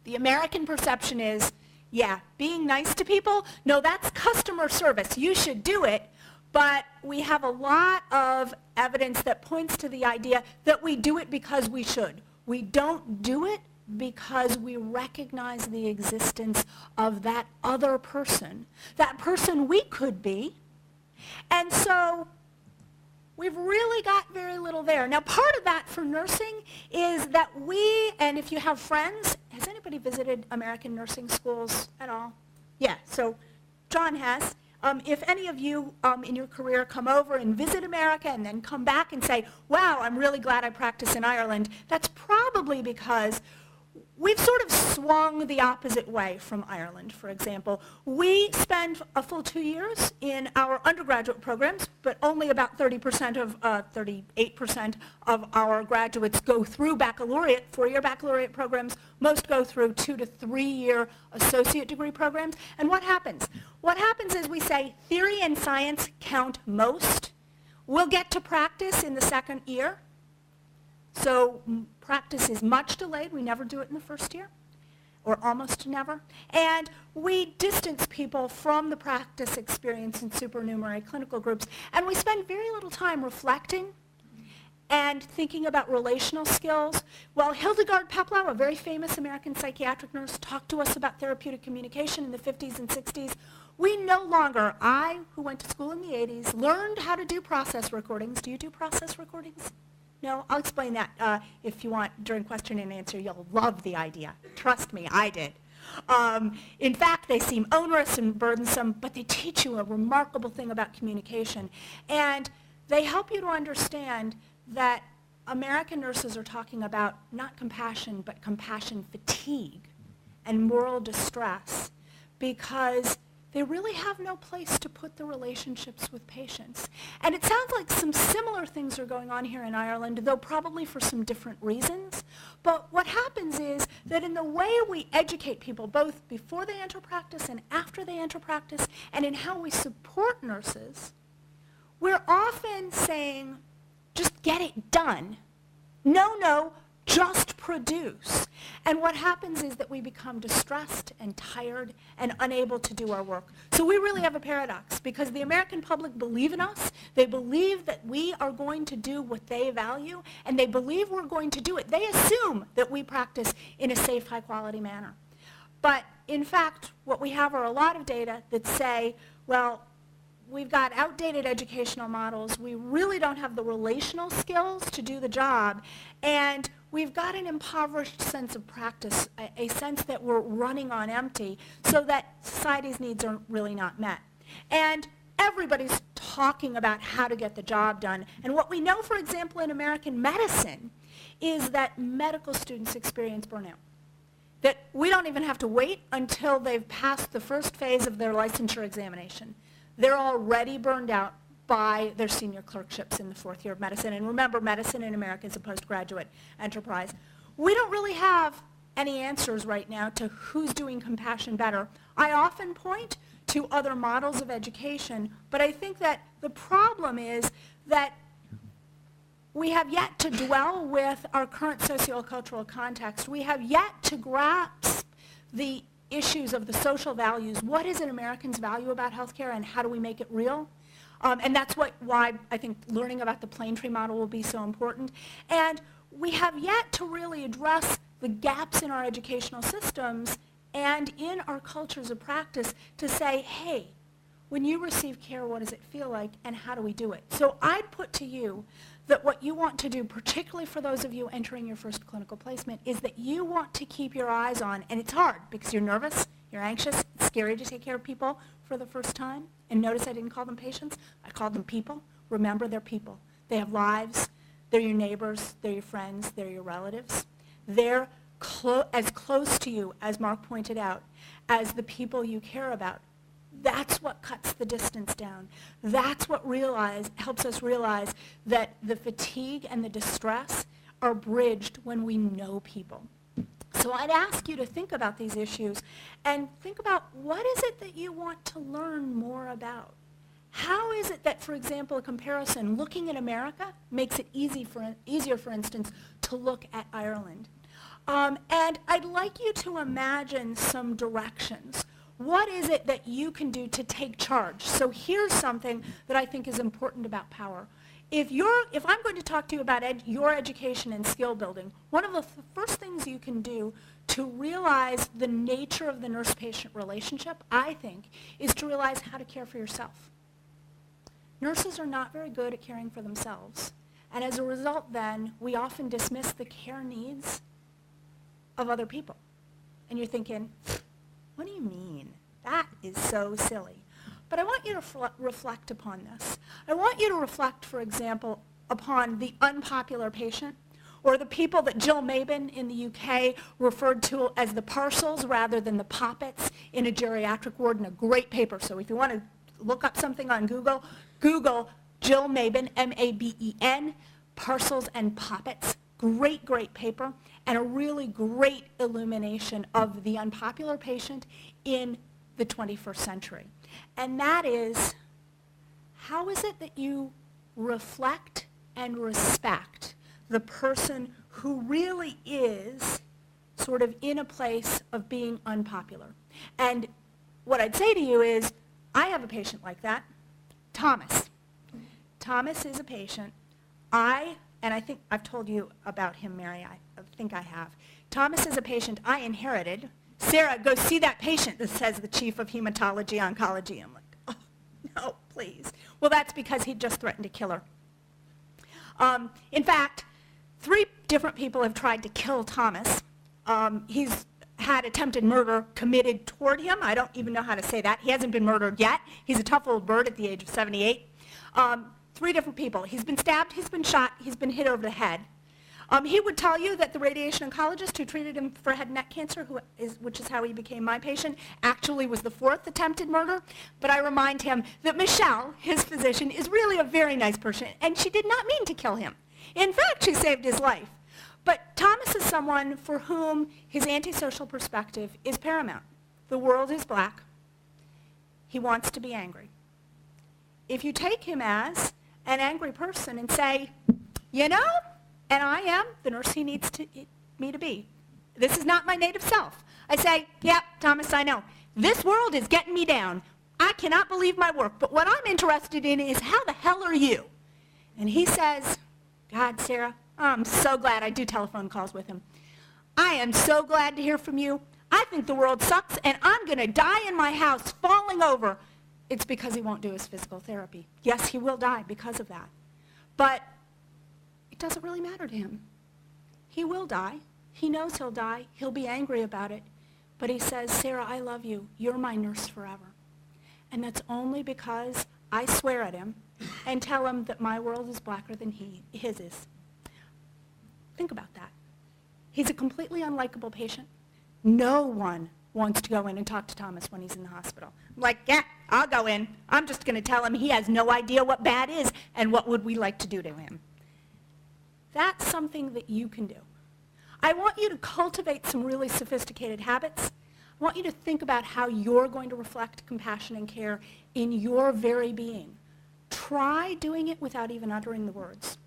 the American perception is, yeah, being nice to people, no, that's customer service. You should do it. But we have a lot of evidence that points to the idea that we do it because we should. We don't do it because we recognize the existence of that other person, that person we could be. And so we've really got very little there. Now, part of that for nursing is that we, and if you have friends, has anybody visited American nursing schools at all? Yeah, so John has. If any of you in your career come over and visit America and then come back and say, wow, I'm really glad I practice in Ireland, that's probably because we've sort of swung the opposite way from Ireland, for example. We spend a full 2 years in our undergraduate programs, but only about 38% of our graduates go through baccalaureate, 4-year baccalaureate programs. Most go through 2 to 3 year associate degree programs. And what happens? What happens is we say theory and science count most. We'll get to practice in the second year. So practice is much delayed. We never do it in the first year, or almost never. And we distance people from the practice experience in supernumerary clinical groups. And we spend very little time reflecting and thinking about relational skills. Well, Hildegard Peplau, a very famous American psychiatric nurse, talked to us about therapeutic communication in the 50s and 60s. We no longer, I, who went to school in the 80s, learned how to do process recordings. Do you do process recordings? No, I'll explain that if you want during question and answer. You'll love the idea. Trust me, I did. In fact, they seem onerous and burdensome, but they teach you a remarkable thing about communication. And they help you to understand that American nurses are talking about not compassion, but compassion fatigue and moral distress, because they really have no place to put the relationships with patients. And it sounds like some similar things are going on here in Ireland, though probably for some different reasons. But what happens is that in the way we educate people, both before they enter practice and after they enter practice, and in how we support nurses, we're often saying, just get it done. No, just produce. And what happens is that we become distressed and tired and unable to do our work. So we really have a paradox, because the American public believe in us. They believe that we are going to do what they value, and they believe we're going to do it. They assume that we practice in a safe, high-quality manner. But in fact, what we have are a lot of data that say, well, we've got outdated educational models. We really don't have the relational skills to do the job. And we've got an impoverished sense of practice, a sense that we're running on empty, so that society's needs are really not met. And everybody's talking about how to get the job done. And what we know, for example, in American medicine, is that medical students experience burnout. That we don't even have to wait until they've passed the first phase of their licensure examination. They're already burned out by their senior clerkships in the 4th year of medicine. And remember, medicine in America is a postgraduate enterprise. We don't really have any answers right now to who's doing compassion better. I often point to other models of education, but I think that the problem is that we have yet to dwell with our current sociocultural context. We have yet to grasp the issues of the social values. What is an American's value about healthcare, and how do we make it real? And that's why I think learning about the Planetree model will be so important. And we have yet to really address the gaps in our educational systems and in our cultures of practice to say, hey, when you receive care, what does it feel like, and how do we do it? So I'd put to you that what you want to do, particularly for those of you entering your first clinical placement, is that you want to keep your eyes on, and it's hard because you're nervous, you're anxious, it's scary to take care of people for the first time. And notice I didn't call them patients, I called them people. Remember, they're people. They have lives, they're your neighbors, they're your friends, they're your relatives. They're as close to you, as Mark pointed out, as the people you care about. That's what cuts the distance down. That's what helps us realize that the fatigue and the distress are bridged when we know people. So I'd ask you to think about these issues and think about, what is it that you want to learn more about? How is it that, for example, a comparison looking at America makes it easier, for instance, to look at Ireland? And I'd like you to imagine some directions. What is it that you can do to take charge? So here's something that I think is important about power. If I'm going to talk to you about your education and skill building, one of the first things you can do to realize the nature of the nurse-patient relationship, I think, is to realize how to care for yourself. Nurses are not very good at caring for themselves. And as a result, then, we often dismiss the care needs of other people. And you're thinking, what do you mean? That is so silly. But I want you to reflect upon this. I want you to reflect, for example, upon the unpopular patient, or the people that Jill Mabin in the UK referred to as the parcels rather than the poppets in a geriatric ward in a great paper. So if you want to look up something on Google, Google Jill Mabin, M-A-B-E-N, parcels and poppets. Great, great paper, and a really great illumination of the unpopular patient in the 21st century. And that is, how is it that you reflect and respect the person who really is sort of in a place of being unpopular? And what I'd say to you is, I have a patient like that, Thomas. Thomas is a patient. And I think I've told you about him, Mary. I think I have. Thomas is a patient I inherited. Sarah, go see that patient that says the chief of hematology oncology. I'm like, oh, no, please. Well, that's because he just threatened to kill her. In fact, 3 different people have tried to kill Thomas. He's had attempted murder committed toward him. I don't even know how to say that. He hasn't been murdered yet. He's a tough old bird at the age of 78. 3 different people. He's been stabbed, he's been shot, he's been hit over the head. He would tell you that the radiation oncologist who treated him for head and neck cancer, which is how he became my patient, actually was the 4th attempted murder. But I remind him that Michelle, his physician, is really a very nice person, and she did not mean to kill him. In fact, she saved his life. But Thomas is someone for whom his antisocial perspective is paramount. The world is black. He wants to be angry. If you take him as an angry person and say, you know, and I am the nurse he needs me to be. This is not my native self. I say, yeah, Thomas, I know. This world is getting me down. I cannot believe my work, but what I'm interested in is how the hell are you? And he says, God, Sarah, I'm so glad I do telephone calls with him. I am so glad to hear from you. I think the world sucks, and I'm going to die in my house falling over. It's because he won't do his physical therapy. Yes, he will die because of that. But it doesn't really matter to him. He will die. He knows he'll die. He'll be angry about it. But he says, Sarah, I love you. You're my nurse forever. And that's only because I swear at him and tell him that my world is blacker than his is. Think about that. He's a completely unlikable patient. No one wants to go in and talk to Thomas when he's in the hospital. I'm like, yeah, I'll go in. I'm just going to tell him he has no idea what bad is and what would we like to do to him. That's something that you can do. I want you to cultivate some really sophisticated habits. I want you to think about how you're going to reflect compassion and care in your very being. Try doing it without even uttering the words.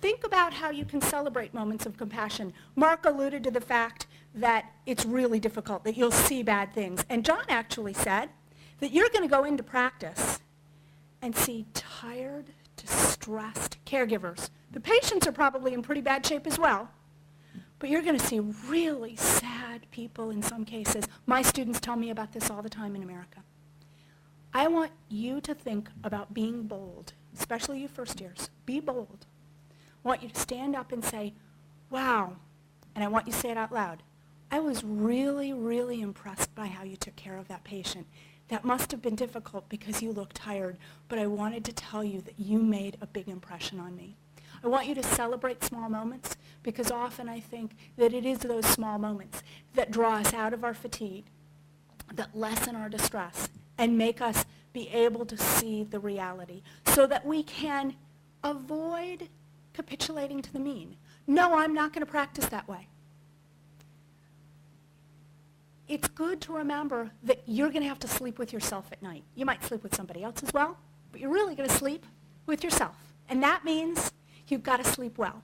Think about how you can celebrate moments of compassion. Mark alluded to the fact that it's really difficult, that you'll see bad things. And John actually said that you're going to go into practice and see tired, distressed caregivers. The patients are probably in pretty bad shape as well. But you're going to see really sad people in some cases. My students tell me about this all the time in America. I want you to think about being bold, especially you first years. Be bold. I want you to stand up and say, wow, and I want you to say it out loud. I was really, really impressed by how you took care of that patient. That must have been difficult because you looked tired, but I wanted to tell you that you made a big impression on me. I want you to celebrate small moments because often I think that it is those small moments that draw us out of our fatigue, that lessen our distress, and make us be able to see the reality so that we can avoid capitulating to the mean. No, I'm not going to practice that way. It's good to remember that you're going to have to sleep with yourself at night. You might sleep with somebody else as well, but you're really going to sleep with yourself. And that means you've got to sleep well.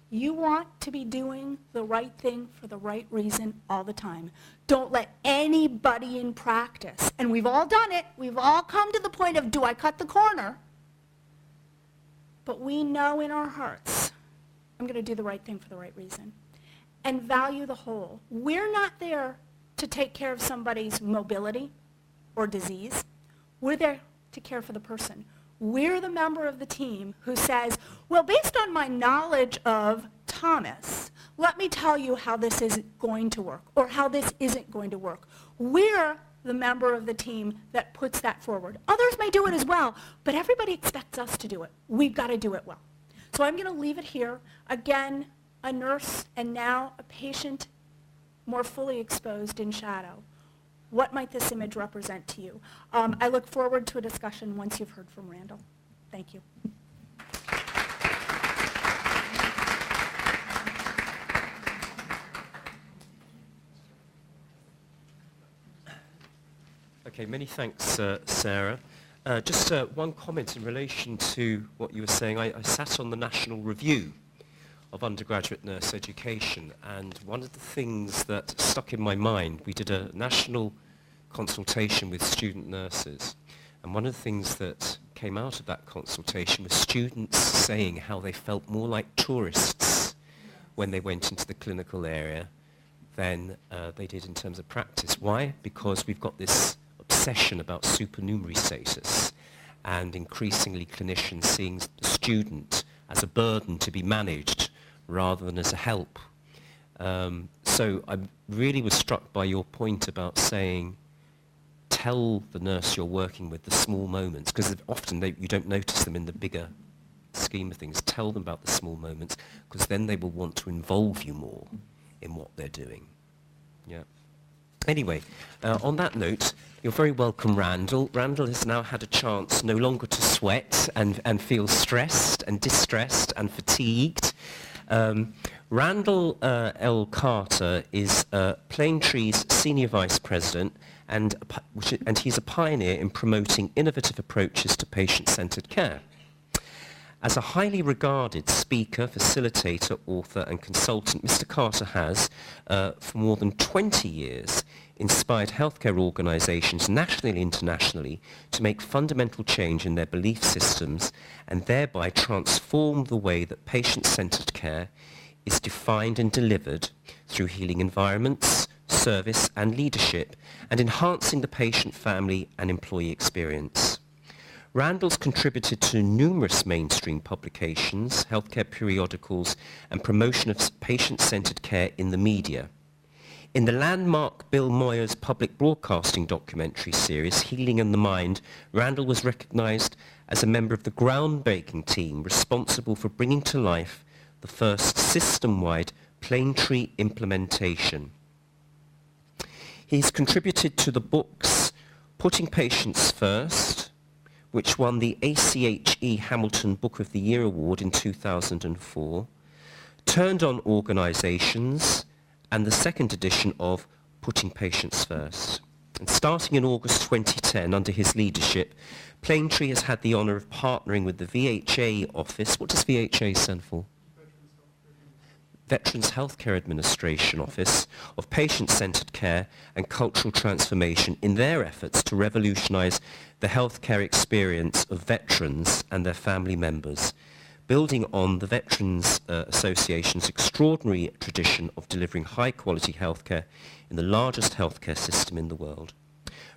You want to be doing the right thing for the right reason all the time. Don't let anybody in practice, and we've all done it, we've all come to the point of, do I cut the corner? But we know in our hearts, I'm going to do the right thing for the right reason. And value the whole. We're not there to take care of somebody's mobility or disease. We're there to care for the person. We're the member of the team who says, well, based on my knowledge of Thomas, let me tell you how this is going to work or how this isn't going to work. We're the member of the team that puts that forward. Others may do it as well, but everybody expects us to do it. We've got to do it well. So I'm going to leave it here. Again, a nurse and now a patient more fully exposed in shadow. What might this image represent to you? I look forward to a discussion once you've heard from Randall. Thank you. Okay, many thanks, Sarah. Just one comment in relation to what you were saying. I sat on the National Review of Undergraduate Nurse Education, and one of the things that stuck in my mind, we did a national consultation with student nurses, and one of the things that came out of that consultation was students saying how they felt more like tourists when they went into the clinical area than they did in terms of practice. Why? Because we've got this obsession about supernumerary status, and increasingly clinicians seeing the student as a burden to be managed rather than as a help. So I really was struck by your point about saying, tell the nurse you're working with the small moments, because often you don't notice them in the bigger scheme of things. Tell them about the small moments, because then they will want to involve you more in what they're doing. Yeah. Anyway, on that note, you're very welcome, Randall. Randall has now had a chance no longer to sweat and feel stressed and distressed and fatigued. Randall L. Carter is Planetree's Senior Vice President, and he's a pioneer in promoting innovative approaches to patient-centered care. As a highly regarded speaker, facilitator, author, and consultant, Mr. Carter has, for more than 20 years, inspired healthcare organizations nationally and internationally to make fundamental change in their belief systems and thereby transform the way that patient-centered care is defined and delivered through healing environments, service, and leadership, and enhancing the patient, family, and employee experience. Randall's contributed to numerous mainstream publications, healthcare periodicals, and promotion of patient-centered care in the media. In the landmark Bill Moyer's public broadcasting documentary series, Healing in the Mind, Randall was recognized as a member of the groundbreaking team responsible for bringing to life the first system-wide Planetree implementation. He's contributed to the books Putting Patients First, which won the ACHE Hamilton Book of the Year Award in 2004, Turned on Organizations, and the second edition of Putting Patients First. And starting in August 2010, under his leadership, Planetree has had the honor of partnering with the VHA office. What does VHA stand for? Veterans Healthcare Administration Office of Patient-Centered Care and Cultural Transformation in their efforts to revolutionize the healthcare experience of veterans and their family members, building on the Veterans Association's extraordinary tradition of delivering high-quality healthcare in the largest healthcare system in the world.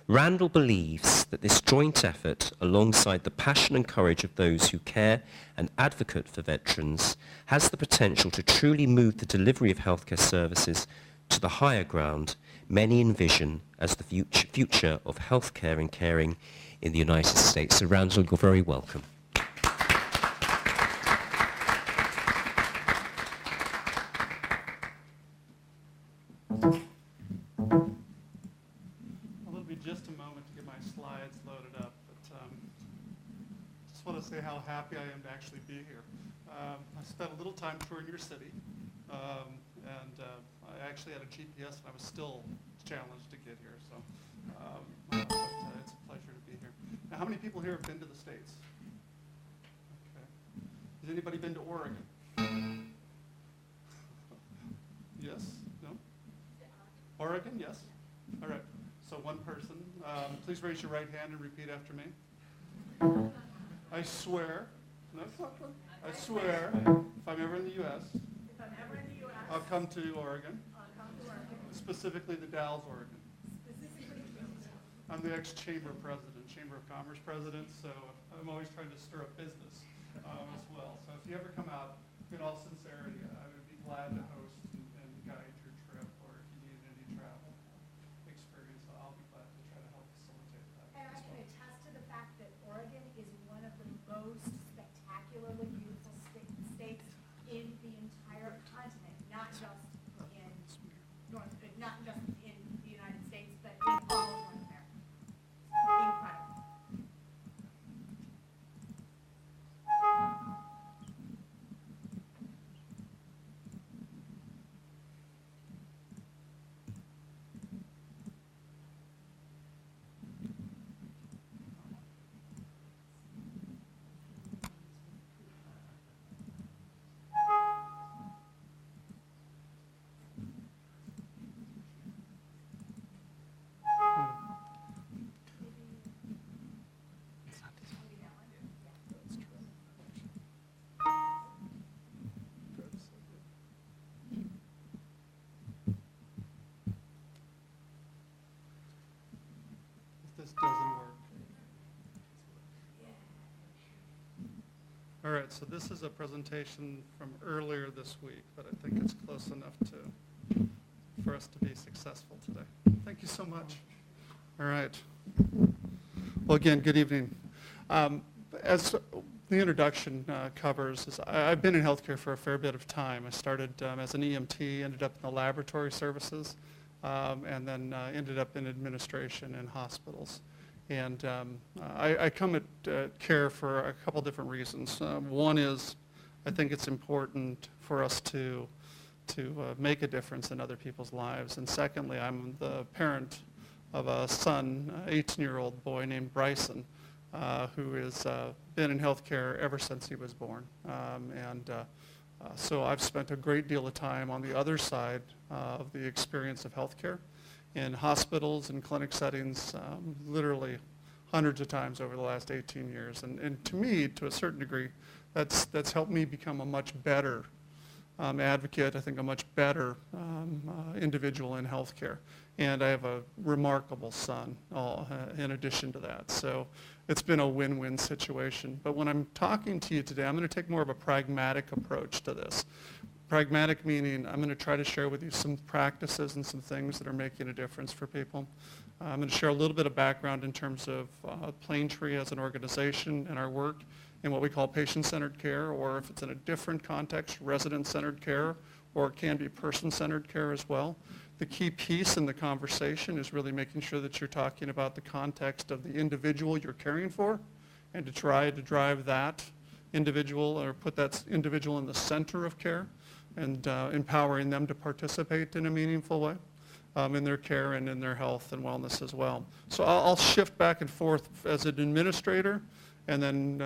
Randall believes that this joint effort, alongside the passion and courage of those who care and advocate for veterans, has the potential to truly move the delivery of healthcare services to the higher ground many envision as the future of healthcare and caring in the United States. So Randall, you're very welcome. Just a moment to get my slides loaded up, but just want to say how happy I am to actually be here. I spent a little time touring your city, and I actually had a GPS and I was still challenged to get here, so but, it's a pleasure to be here. Now, how many people here have been to the States? Okay. Has anybody been to Oregon? Yes? No? Oregon, yes? All right. So one person, please raise your right hand and repeat after me. I swear, no, it's not true. I swear, if I'm ever in the U.S., I'll come to Oregon, specifically the Dalles, Oregon. I'm the ex-Chamber president, Chamber of Commerce president, so I'm always trying to stir up business as well. So if you ever come out, in all sincerity, I would be glad to host and guide your trip, or if you need any travel experience, I'll be glad to try to All right, so this is a presentation from earlier this week, but I think it's close enough for us to be successful today. Thank you so much. All right. Well, again, good evening. As the introduction covers, I've been in healthcare for a fair bit of time. I started as an EMT, ended up in the laboratory services, and then ended up in administration in hospitals. And I come at care for a couple different reasons. One is I think it's important for us to make a difference in other people's lives. And secondly, I'm the parent of a son, an 18-year-old boy named Bryson, who has been in healthcare ever since he was born. So I've spent a great deal of time on the other side of the experience of healthcare in hospitals and clinic settings, literally hundreds of times over the last 18 years. And to me, to a certain degree, that's helped me become a much better advocate, I think a much better individual in healthcare. And I have a remarkable son in addition to that. So it's been a win-win situation. But when I'm talking to you today, I'm going to take more of a pragmatic approach to this. Pragmatic meaning I'm going to try to share with you some practices and some things that are making a difference for people. I'm going to share a little bit of background in terms of Planetree as an organization and our work in what we call patient-centered care, or if it's in a different context, resident-centered care, or it can be person-centered care as well. The key piece in the conversation is really making sure that you're talking about the context of the individual you're caring for, and to try to drive that individual or put that individual in the center of care, and empowering them to participate in a meaningful way in their care and in their health and wellness as well. So I'll shift back and forth as an administrator, and then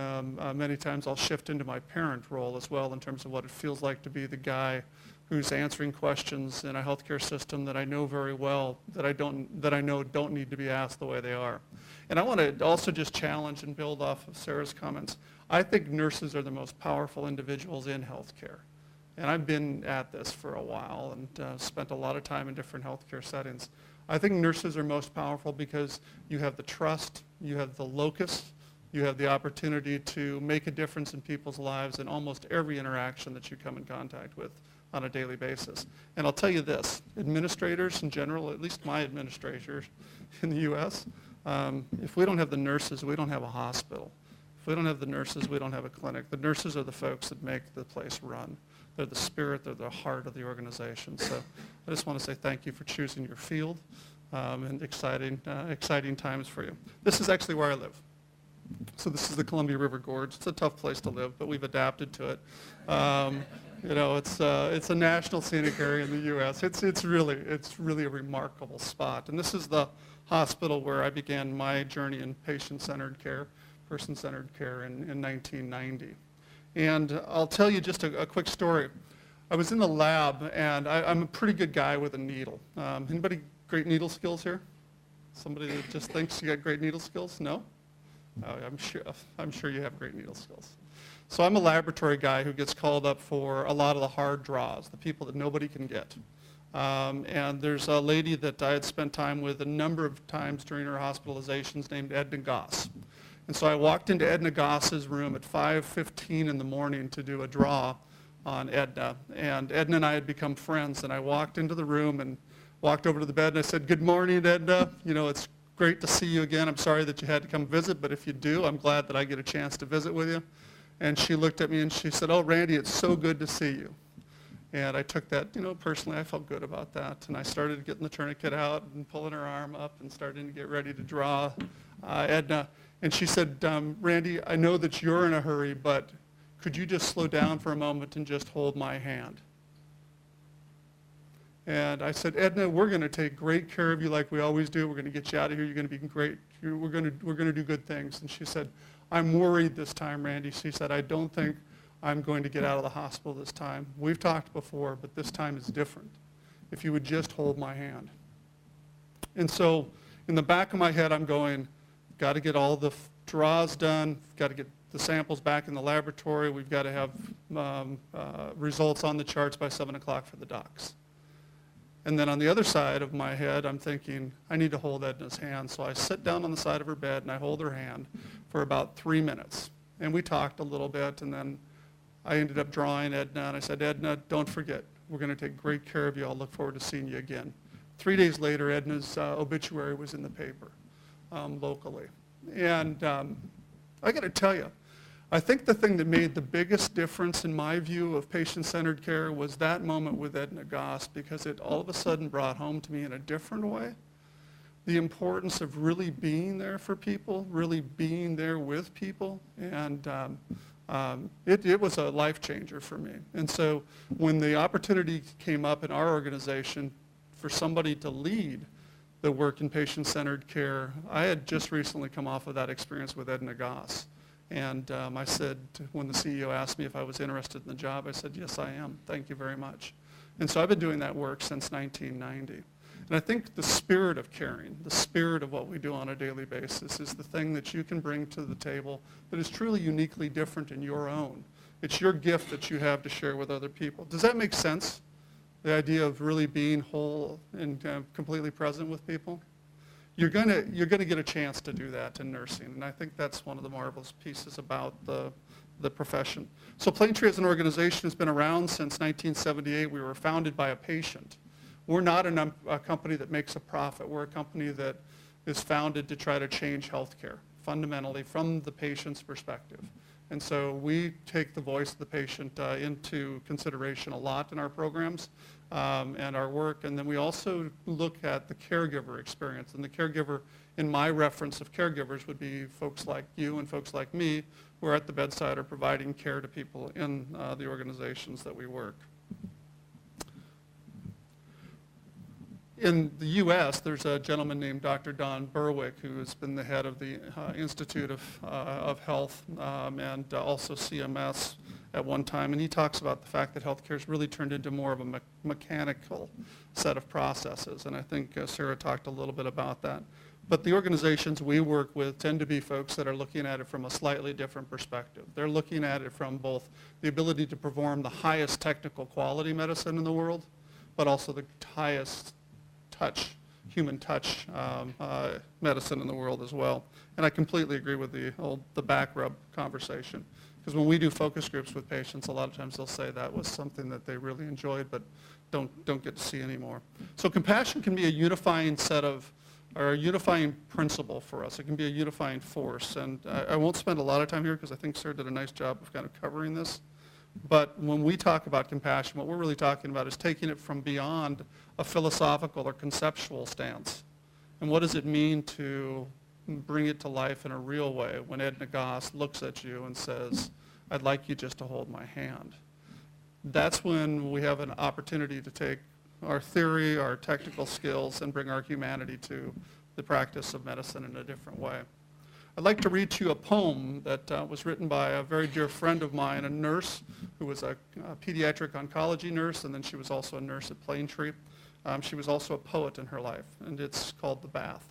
many times I'll shift into my parent role as well in terms of what it feels like to be the guy who's answering questions in a healthcare system that I know very well, that I know don't need to be asked the way they are. And I want to also just challenge and build off of Sarah's comments. I think nurses are the most powerful individuals in healthcare. And I've been at this for a while and spent a lot of time in different healthcare settings. I think nurses are most powerful because you have the trust, you have the locus, you have the opportunity to make a difference in people's lives in almost every interaction that you come in contact with on a daily basis. And I'll tell you this, administrators in general, at least my administrators in the US, if we don't have the nurses, we don't have a hospital. If we don't have the nurses, we don't have a clinic. The nurses are the folks that make the place run. They're the spirit, they're the heart of the organization. So I just want to say thank you for choosing your field and exciting times for you. This is actually where I live. So this is the Columbia River Gorge. It's a tough place to live, but we've adapted to it. You know, it's a national scenic area in the U.S. It's really a remarkable spot. And this is the hospital where I began my journey in patient-centered care, person-centered care in 1990. And I'll tell you just a quick story. I was in the lab, and I'm a pretty good guy with a needle. Anybody great needle skills here? Somebody that just thinks you got great needle skills? No? Oh, I'm sure you have great needle skills. So I'm a laboratory guy who gets called up for a lot of the hard draws, the people that nobody can get. And there's a lady that I had spent time with a number of times during her hospitalizations named Edna Goss. And so I walked into Edna Goss's room at 5:15 in the morning to do a draw on Edna. And Edna and I had become friends. And I walked into the room and walked over to the bed and I said, "Good morning, Edna. You know, it's great to see you again. I'm sorry that you had to come visit, but if you do, I'm glad that I get a chance to visit with you." And she looked at me and she said, "Oh, Randy, it's so good to see you." And I took that, you know, personally, I felt good about that. And I started getting the tourniquet out and pulling her arm up and starting to get ready to draw Edna. And she said, "Randy, I know that you're in a hurry, but could you just slow down for a moment and just hold my hand?" And I said, "Edna, we're going to take great care of you like we always do. We're going to get you out of here. You're going to be great. We're going to do good things." And she said, "I'm worried this time, Randy." She said, "I don't think I'm going to get out of the hospital this time. We've talked before, but this time is different. If you would just hold my hand." And so in the back of my head, I'm going, got to get all the draws done, got to get the samples back in the laboratory, we've got to have results on the charts by 7 o'clock for the docs. And then on the other side of my head, I'm thinking, I need to hold Edna's hand. So I sit down on the side of her bed and I hold her hand for about 3 minutes. And we talked a little bit, and then I ended up drawing Edna, and I said, Edna, don't forget, we're going to take great care of you. I'll look forward to seeing you again. 3 days later, Edna's obituary was in the paper locally. And I got to tell you, I think the thing that made the biggest difference in my view of patient-centered care was that moment with Edna Goss, because it all of a sudden brought home to me in a different way the importance of really being there for people, really being there with people. And it was a life changer for me. And so when the opportunity came up in our organization for somebody to lead the work in patient-centered care, I had just recently come off of that experience with Edna Goss. And I said, when the CEO asked me if I was interested in the job, I said, yes, I am. Thank you very much. And so I've been doing that work since 1990. And I think the spirit of caring, the spirit of what we do on a daily basis is the thing that you can bring to the table that is truly uniquely different in your own. It's your gift that you have to share with other people. Does that make sense? The idea of really being whole and completely present with people? You're going to get a chance to do that in nursing, and I think that's one of the marvelous pieces about the profession. So Planetree as an organization has been around since 1978. We were founded by a patient. We're not a company that makes a profit. We're a company that is founded to try to change healthcare, fundamentally from the patient's perspective. And so we take the voice of the patient into consideration a lot in our programs and our work. And then we also look at the caregiver experience. And the caregiver, in my reference of caregivers, would be folks like you and folks like me who are at the bedside or providing care to people in the organizations that we work. In the U.S., there's a gentleman named Dr. Don Berwick who has been the head of the Institute of Health and also CMS at one time, and he talks about the fact that healthcare has really turned into more of a mechanical set of processes, and I think Sarah talked a little bit about that. But the organizations we work with tend to be folks that are looking at it from a slightly different perspective. They're looking at it from both the ability to perform the highest technical quality medicine in the world, but also the highest human touch medicine in the world as well. And I completely agree with the back rub conversation. Because when we do focus groups with patients, a lot of times they'll say that was something that they really enjoyed but don't get to see anymore. So compassion can be a unifying or a unifying principle for us. It can be a unifying force. And I won't spend a lot of time here because I think Sarah did a nice job of kind of covering this. But when we talk about compassion, what we're really talking about is taking it from beyond a philosophical or conceptual stance. And what does it mean to bring it to life in a real way when Edna Goss looks at you and says, I'd like you just to hold my hand. That's when we have an opportunity to take our theory, our technical skills, and bring our humanity to the practice of medicine in a different way. I'd like to read to you a poem that was written by a very dear friend of mine, a nurse who was a pediatric oncology nurse, and then she was also a nurse at Planetree. She was also a poet in her life, and it's called The Bath.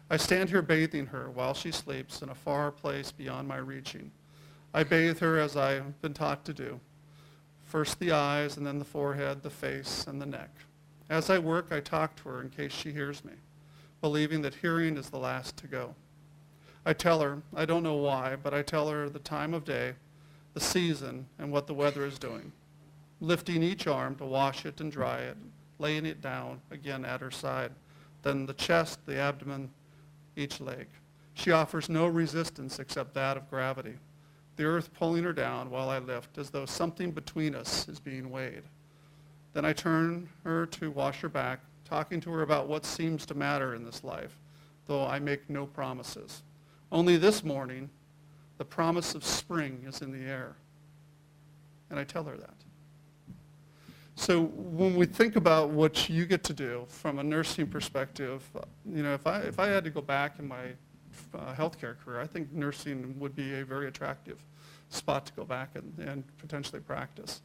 I stand here bathing her while she sleeps in a far place beyond my reaching. I bathe her as I've been taught to do. First the eyes, and then the forehead, the face, and the neck. As I work, I talk to her in case she hears me, believing that hearing is the last to go. I tell her, I don't know why, but I tell her the time of day, the season, and what the weather is doing, lifting each arm to wash it and dry it, laying it down again at her side, then the chest, the abdomen, each leg. She offers no resistance except that of gravity, the earth pulling her down while I lift, as though something between us is being weighed. Then I turn her to wash her back, talking to her about what seems to matter in this life, though I make no promises. Only this morning, the promise of spring is in the air. And I tell her that. So when we think about what you get to do from a nursing perspective, if I had to go back in my healthcare career, I think nursing would be a very attractive spot to go back and potentially practice.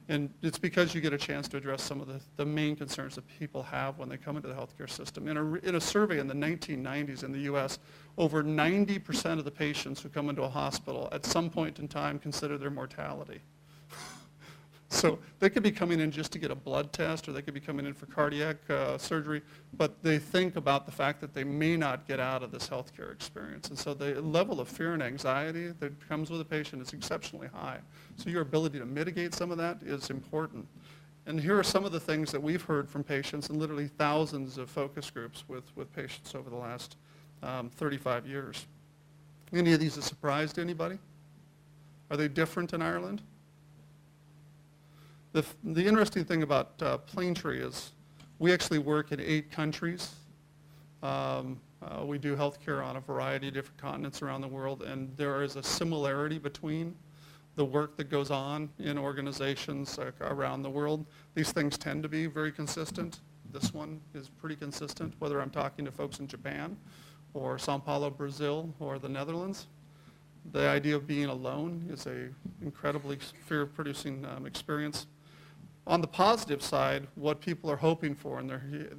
And it's because you get a chance to address some of the main concerns that people have when they come into the healthcare system. In a survey in the 1990s in the U.S., over 90% of the patients who come into a hospital at some point in time consider their mortality. So they could be coming in just to get a blood test, or they could be coming in for cardiac surgery, but they think about the fact that they may not get out of this healthcare experience. And so the level of fear and anxiety that comes with a patient is exceptionally high. So your ability to mitigate some of that is important. And here are some of the things that we've heard from patients in literally thousands of focus groups with patients over the last 35 years. Any of these a surprise to anybody? Are they different in Ireland? The interesting thing about Planetree is we actually work in 8 countries. We do healthcare on a variety of different continents around the world, and there is a similarity between the work that goes on in organizations around the world. These things tend to be very consistent. This one is pretty consistent, whether I'm talking to folks in Japan or Sao Paulo, Brazil, or the Netherlands. The idea of being alone is an incredibly fear-producing experience. On the positive side, what people are hoping for in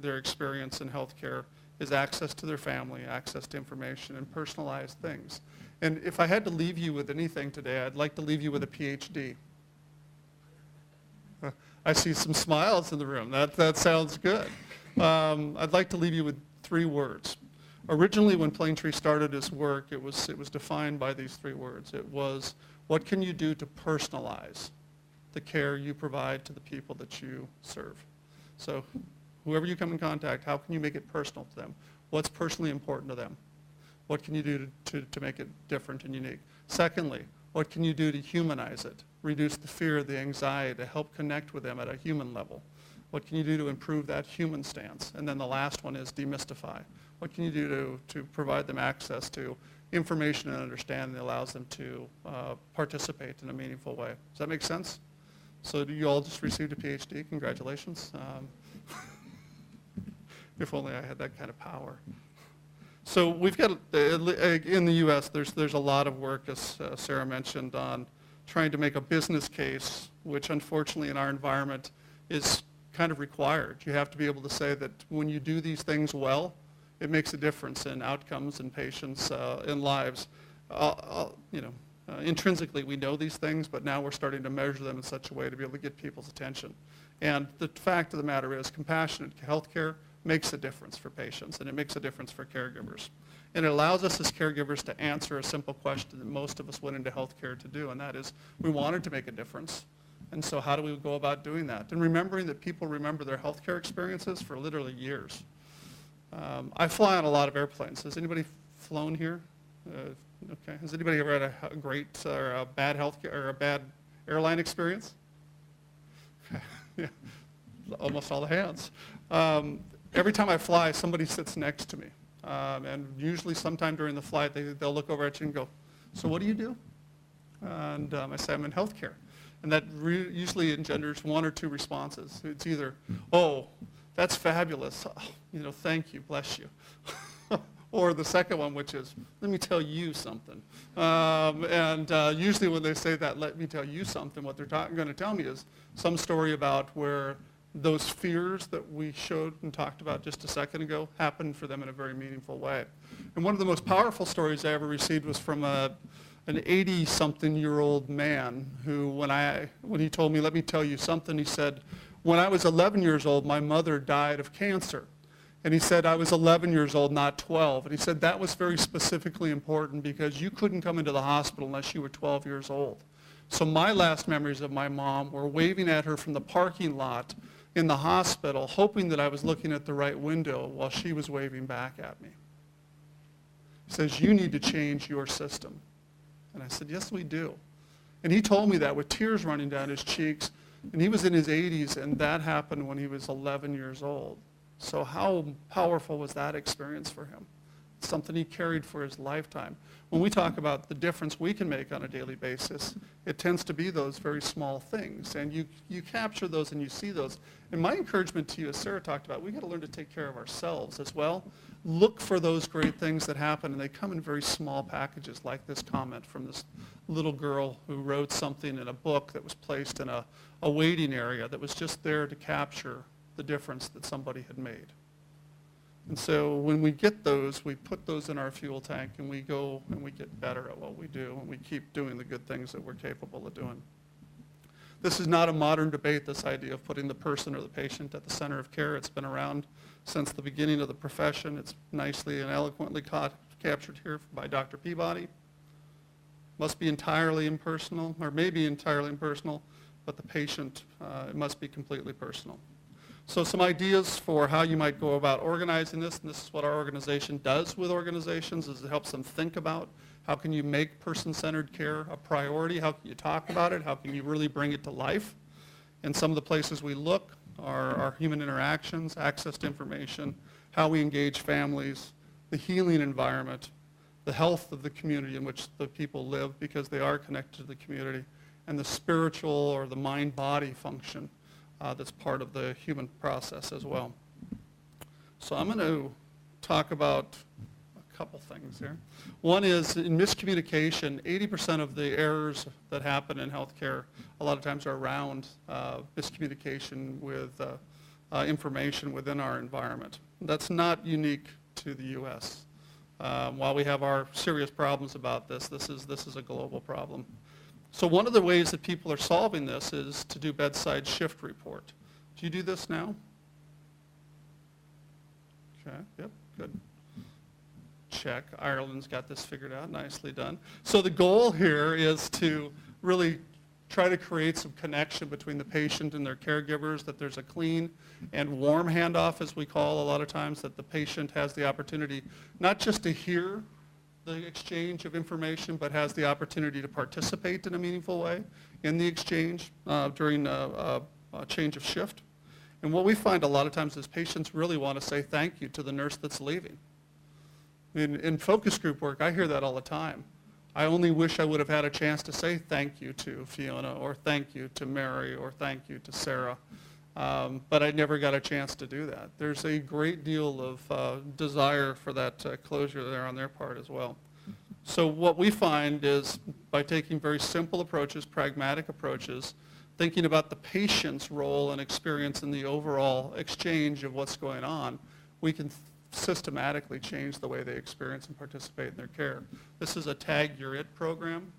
their experience in healthcare is access to their family, access to information, and personalized things. And if I had to leave you with anything today, I'd like to leave you with a PhD. I see some smiles in the room. That sounds good. I'd like to leave you with 3 words. Originally, when Planetree started its work, it was defined by these 3 words. It was, what can you do to personalize the care you provide to the people that you serve? So whoever you come in contact, how can you make it personal to them? What's personally important to them? What can you do to make it different and unique? Secondly, what can you do to humanize it? Reduce the fear, the anxiety, to help connect with them at a human level. What can you do to improve that human stance? And then the last one is demystify. What can you do to provide them access to information and understanding that allows them to participate in a meaningful way? Does that make sense? So you all just received a PhD. Congratulations. If only I had that kind of power. So we've got, in the U.S., there's a lot of work, as Sarah mentioned, on trying to make a business case, which unfortunately in our environment is kind of required. You have to be able to say that when you do these things well, it makes a difference in outcomes and patients' in lives. Intrinsically, we know these things, but now we're starting to measure them in such a way to be able to get people's attention. And the fact of the matter is, compassionate healthcare makes a difference for patients, and it makes a difference for caregivers. And it allows us as caregivers to answer a simple question that most of us went into healthcare to do, and that is, we wanted to make a difference. And so how do we go about doing that? And remembering that people remember their healthcare experiences for literally years. I fly on a lot of airplanes. Has anybody flown here? Okay. Has anybody ever had a great or a bad healthcare or a bad airline experience? Yeah, almost all the hands. Every time I fly, somebody sits next to me. And usually sometime during the flight, they'll look over at you and go, so what do you do? And I say, I'm in healthcare. And that usually engenders 1 or 2 responses. It's either, oh, that's fabulous. Oh, thank you, bless you. Or the second one, which is, let me tell you something. Usually when they say that, let me tell you something, what they're going to tell me is some story about where those fears that we showed and talked about just a second ago happened for them in a very meaningful way. And one of the most powerful stories I ever received was from an 80-something-year-old man who, when he told me, let me tell you something, he said, when I was 11 years old, my mother died of cancer. And he said, I was 11 years old, not 12. And he said, that was very specifically important because you couldn't come into the hospital unless you were 12 years old. So my last memories of my mom were waving at her from the parking lot in the hospital, hoping that I was looking at the right window while she was waving back at me. He says, you need to change your system. And I said, yes, we do. And he told me that with tears running down his cheeks. And he was in his 80s, and that happened when he was 11 years old. So how powerful was that experience for him? It's something he carried for his lifetime. When we talk about the difference we can make on a daily basis, it tends to be those very small things. And you capture those and you see those. And my encouragement to you, as Sarah talked about, we've got to learn to take care of ourselves as well. Look for those great things that happen, and they come in very small packages, like this comment from this little girl who wrote something in a book that was placed in a waiting area that was just there to capture the difference that somebody had made. And so when we get those, we put those in our fuel tank, and we go and we get better at what we do, and we keep doing the good things that we're capable of doing. This is not a modern debate, this idea of putting the person or the patient at the center of care. It's been around since the beginning of the profession. It's nicely and eloquently captured here by Dr. Peabody. Must be entirely impersonal, or maybe entirely impersonal, but the patient, it must be completely personal. So some ideas for how you might go about organizing this, and this is what our organization does with organizations, is it helps them think about how can you make person-centered care a priority, how can you talk about it, how can you really bring it to life. And some of the places we look are our human interactions, access to information, how we engage families, the healing environment, the health of the community in which the people live because they are connected to the community, and the spiritual or the mind-body function that's part of the human process as well. So I'm going to talk about a couple things here. One is in miscommunication, 80% of the errors that happen in healthcare a lot of times are around miscommunication with information within our environment. That's not unique to the U.S. While we have our serious problems about this, this is a global problem. So one of the ways that people are solving this is to do bedside shift report. Do you do this now? Okay, yep, good. Check. Ireland's got this figured out. Nicely done. So the goal here is to really try to create some connection between the patient and their caregivers, that there's a clean and warm handoff, as we call a lot of times, that the patient has the opportunity not just to hear the exchange of information, but has the opportunity to participate in a meaningful way in the exchange during a change of shift. And what we find a lot of times is patients really want to say thank you to the nurse that's leaving. In focus group work, I hear that all the time. I only wish I would have had a chance to say thank you to Fiona, or thank you to Mary, or thank you to Sarah. But I never got a chance to do that. There's a great deal of desire for that closure there on their part as well. So what we find is by taking very simple approaches, pragmatic approaches, thinking about the patient's role and experience in the overall exchange of what's going on, we can systematically change the way they experience and participate in their care. This is a Tag Your It program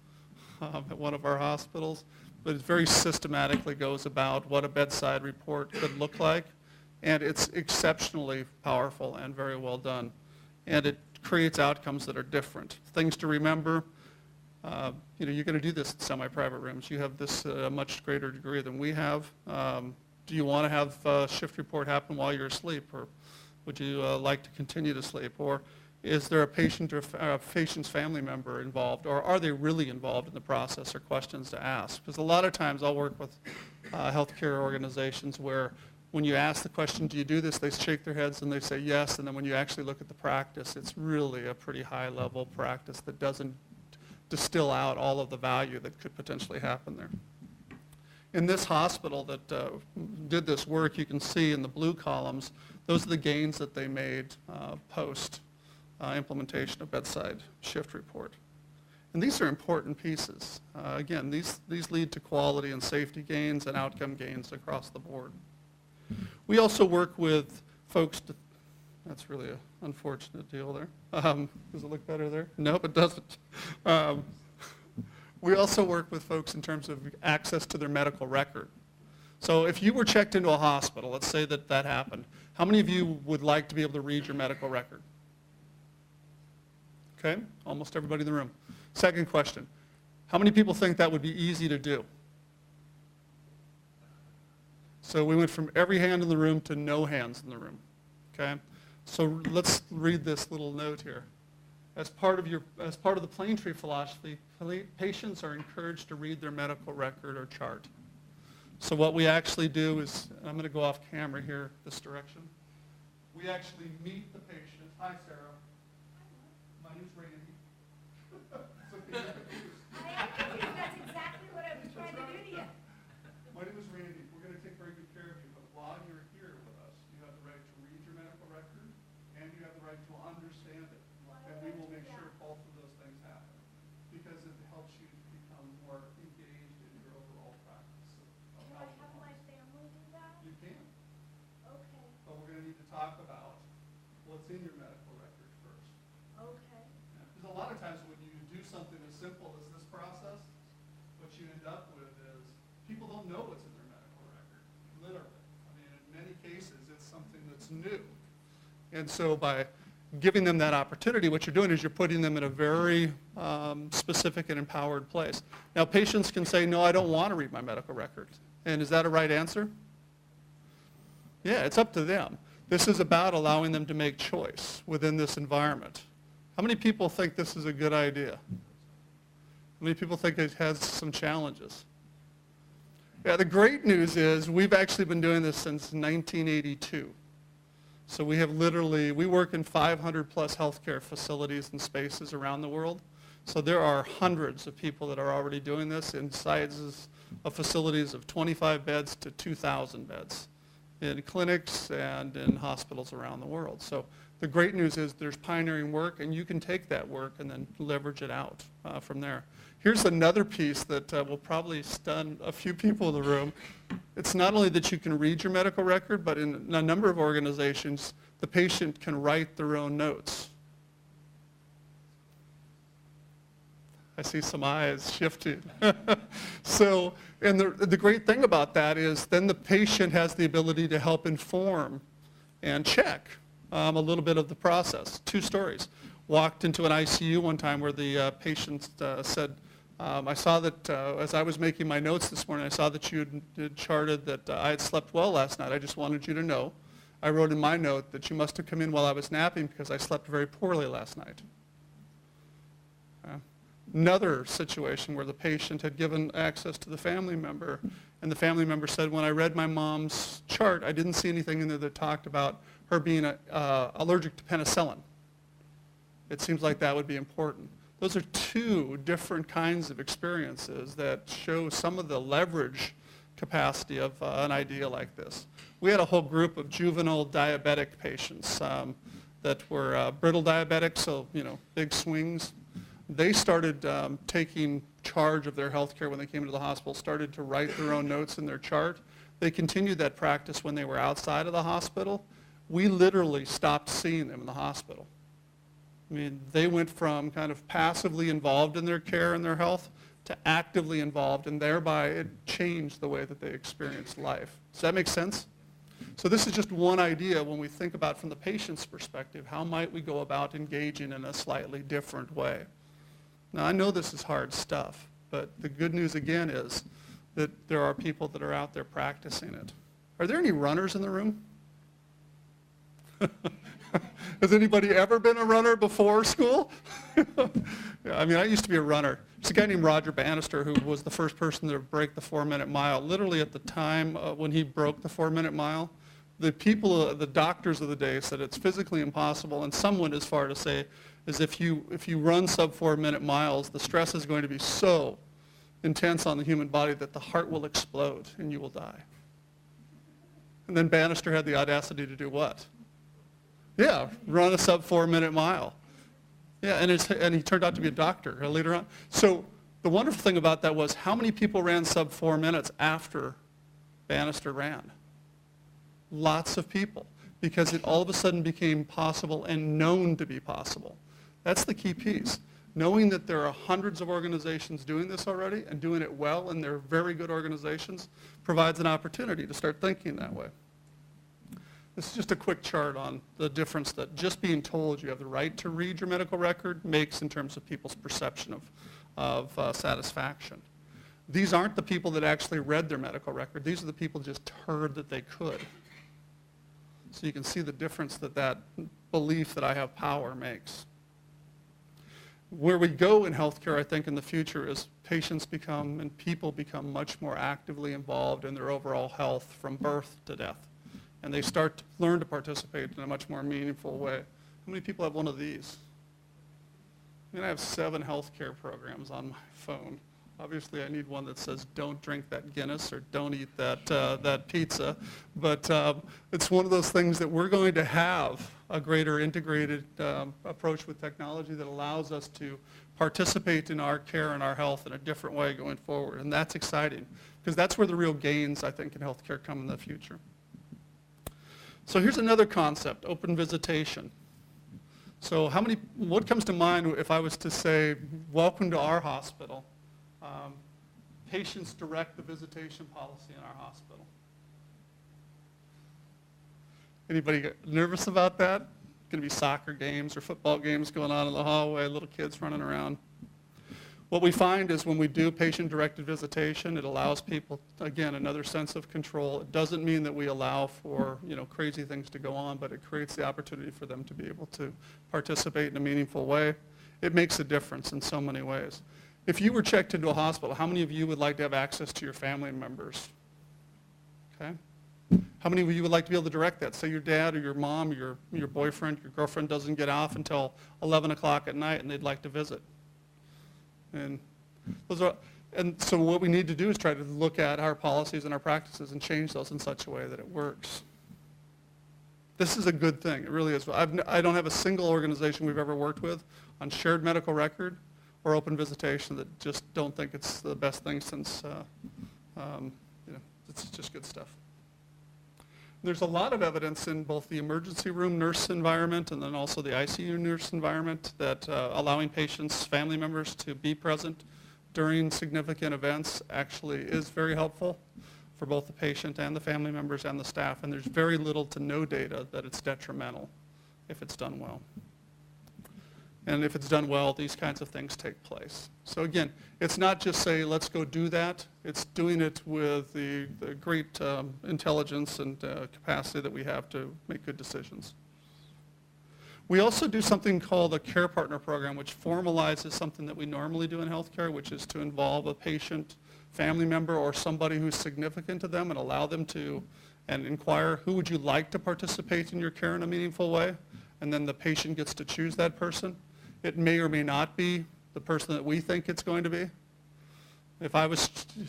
at one of our hospitals, but it very systematically goes about what a bedside report could look like, and it's exceptionally powerful and very well done. And it creates outcomes that are different. Things to remember, you're going to do this in semi-private rooms. You have this a much greater degree than we have. Do you want to have a shift report happen while you're asleep, or would you like to continue to sleep? Or is there a patient or a patient's family member involved, or are they really involved in the process, or questions to ask? Because a lot of times I'll work with healthcare organizations where when you ask the question, do you do this, they shake their heads and they say yes, and then when you actually look at the practice, it's really a pretty high-level practice that doesn't distill out all of the value that could potentially happen there. In this hospital that did this work, you can see in the blue columns, those are the gains that they made post implementation of bedside shift report. And these are important pieces. Again, these lead to quality and safety gains and outcome gains across the board. We also work with folks that's really an unfortunate deal there. Does it look better there? Nope, it doesn't. We also work with folks in terms of access to their medical record. So if you were checked into a hospital, let's say that happened, how many of you would like to be able to read your medical record? Okay, almost everybody in the room. Second question, how many people think that would be easy to do? So we went from every hand in the room to no hands in the room, okay? So let's read this little note here. As part of the Planetree philosophy, patients are encouraged to read their medical record or chart. So what we actually do is, and I'm going to go off camera here this direction. We actually meet the patient. Hi, Sarah. My name's Randy. That's exactly what I was trying to do to you. My name is Randy. We're going to take very good care of you, but while you're here with us, you have the right to read your medical record, and you have the right to understand it. And we will make sure both of those things happen, because it helps you become more engaged in your overall practice. Can I have my family do that? You can, Okay, but we're going to need to talk about what's in your medical record first. okay. Because And so by giving them that opportunity, what you're doing is you're putting them in a very specific and empowered place. Now, patients can say, no, I don't want to read my medical records. And is that a right answer? Yeah, it's up to them. This is about allowing them to make choice within this environment. How many people think this is a good idea? How many people think it has some challenges? Yeah, the great news is we've actually been doing this since 1982. So we have literally, we work in 500 plus healthcare facilities and spaces around the world. So there are hundreds of people that are already doing this in sizes of facilities of 25 beds to 2,000 beds in clinics and in hospitals around the world. So the great news is there's pioneering work, and you can take that work and then leverage it out from there. Here's another piece that will probably stun a few people in the room. It's not only that you can read your medical record, but in a number of organizations, the patient can write their own notes. I see some eyes shifting. So, and the great thing about that is then the patient has the ability to help inform and check a little bit of the process. Two stories. Walked into an ICU one time where the patient said, I saw that as I was making my notes this morning, I saw that you had charted that I had slept well last night. I just wanted you to know. I wrote in my note that you must have come in while I was napping because I slept very poorly last night. Another situation where the patient had given access to the family member, and the family member said, when I read my mom's chart, I didn't see anything in there that talked about her being allergic to penicillin. It seems like that would be important. Those are two different kinds of experiences that show some of the leverage capacity of an idea like this. We had a whole group of juvenile diabetic patients that were brittle diabetics, so, big swings. They started taking charge of their health care when they came into the hospital, started to write their own notes in their chart. They continued that practice when they were outside of the hospital. We literally stopped seeing them in the hospital. I mean, they went from kind of passively involved in their care and their health to actively involved, and thereby it changed the way that they experienced life. Does that make sense? So this is just one idea when we think about from the patient's perspective, how might we go about engaging in a slightly different way? Now, I know this is hard stuff, but the good news again is that there are people that are out there practicing it. Are there any runners in the room? Has anybody ever been a runner before school? Yeah, I mean, I used to be a runner. There's a guy named Roger Bannister who was the first person to break the 4-minute mile. Literally at the time when he broke the 4-minute mile, the people, the doctors of the day said it's physically impossible, and some went as far to say is if you run sub 4-minute miles, the stress is going to be so intense on the human body that the heart will explode and you will die. And then Bannister had the audacity to do what? Yeah, run a sub 4-minute mile. Yeah, and he turned out to be a doctor later on. So the wonderful thing about that was how many people ran sub 4 minutes after Bannister ran? Lots of people, because it all of a sudden became possible and known to be possible. That's the key piece. Knowing that there are hundreds of organizations doing this already and doing it well, and they're very good organizations, provides an opportunity to start thinking that way. This is just a quick chart on the difference that just being told you have the right to read your medical record makes in terms of people's perception of satisfaction. These aren't the people that actually read their medical record. These are the people who just heard that they could. So you can see the difference that belief that I have power makes. Where we go in healthcare, I think, in the future is patients become and people become much more actively involved in their overall health from birth to death. And they start to learn to participate in a much more meaningful way. How many people have one of these? I mean, I have 7 healthcare programs on my phone. Obviously, I need one that says, don't drink that Guinness or don't eat that pizza. But it's one of those things that we're going to have a greater integrated approach with technology that allows us to participate in our care and our health in a different way going forward. And that's exciting, because that's where the real gains, I think, in healthcare come in the future. So here's another concept, open visitation. So what comes to mind if I was to say, welcome to our hospital? Patients direct the visitation policy in our hospital. Anybody get nervous about that? going to be soccer games or football games going on in the hallway, little kids running around. What we find is when we do patient-directed visitation, it allows people, again, another sense of control. It doesn't mean that we allow for, crazy things to go on, but it creates the opportunity for them to be able to participate in a meaningful way. It makes a difference in so many ways. If you were checked into a hospital, how many of you would like to have access to your family members? Okay. How many of you would like to be able to direct that? Say your dad or your mom or your boyfriend, your girlfriend doesn't get off until 11 o'clock at night and they'd like to visit. And so what we need to do is try to look at our policies and our practices and change those in such a way that it works. This is a good thing. It really is. I don't have a single organization we've ever worked with on shared medical record or open visitation that just don't think it's the best thing since, it's just good stuff. There's a lot of evidence in both the emergency room nurse environment and then also the ICU nurse environment that allowing patients, family members to be present during significant events actually is very helpful for both the patient and the family members and the staff. And there's very little to no data that it's detrimental if it's done well. And if it's done well, these kinds of things take place. So again, it's not just say, let's go do that. It's doing it with the great intelligence and capacity that we have to make good decisions. We also do something called a care partner program, which formalizes something that we normally do in healthcare, which is to involve a patient, family member, or somebody who's significant to them and allow them to and inquire, who would you like to participate in your care in a meaningful way? And then the patient gets to choose that person. It may or may not be the person that we think it's going to be. If I was,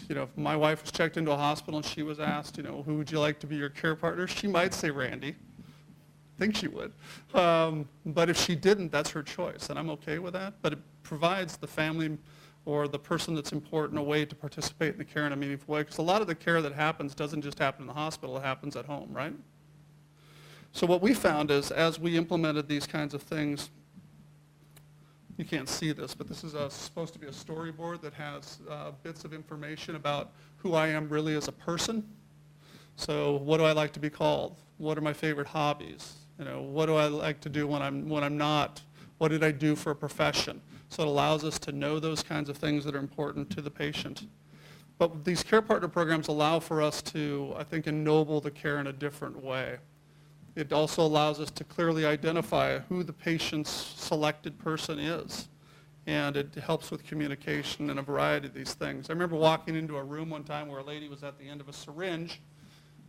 if my wife was checked into a hospital and she was asked, who would you like to be your care partner? She might say Randy. I think she would. But if she didn't, that's her choice, and I'm okay with that. But it provides the family or the person that's important a way to participate in the care in a meaningful way, because a lot of the care that happens doesn't just happen in the hospital, it happens at home, right? So what we found is, as we implemented these kinds of things, you can't see this, but this is supposed to be a storyboard that has bits of information about who I am really as a person. So what do I like to be called? What are my favorite hobbies? What do I like to do when I'm not? What did I do for a profession? So it allows us to know those kinds of things that are important to the patient. But these care partner programs allow for us to, I think, ennoble the care in a different way. It also allows us to clearly identify who the patient's selected person is. And it helps with communication and a variety of these things. I remember walking into a room one time where a lady was at the end of a syringe,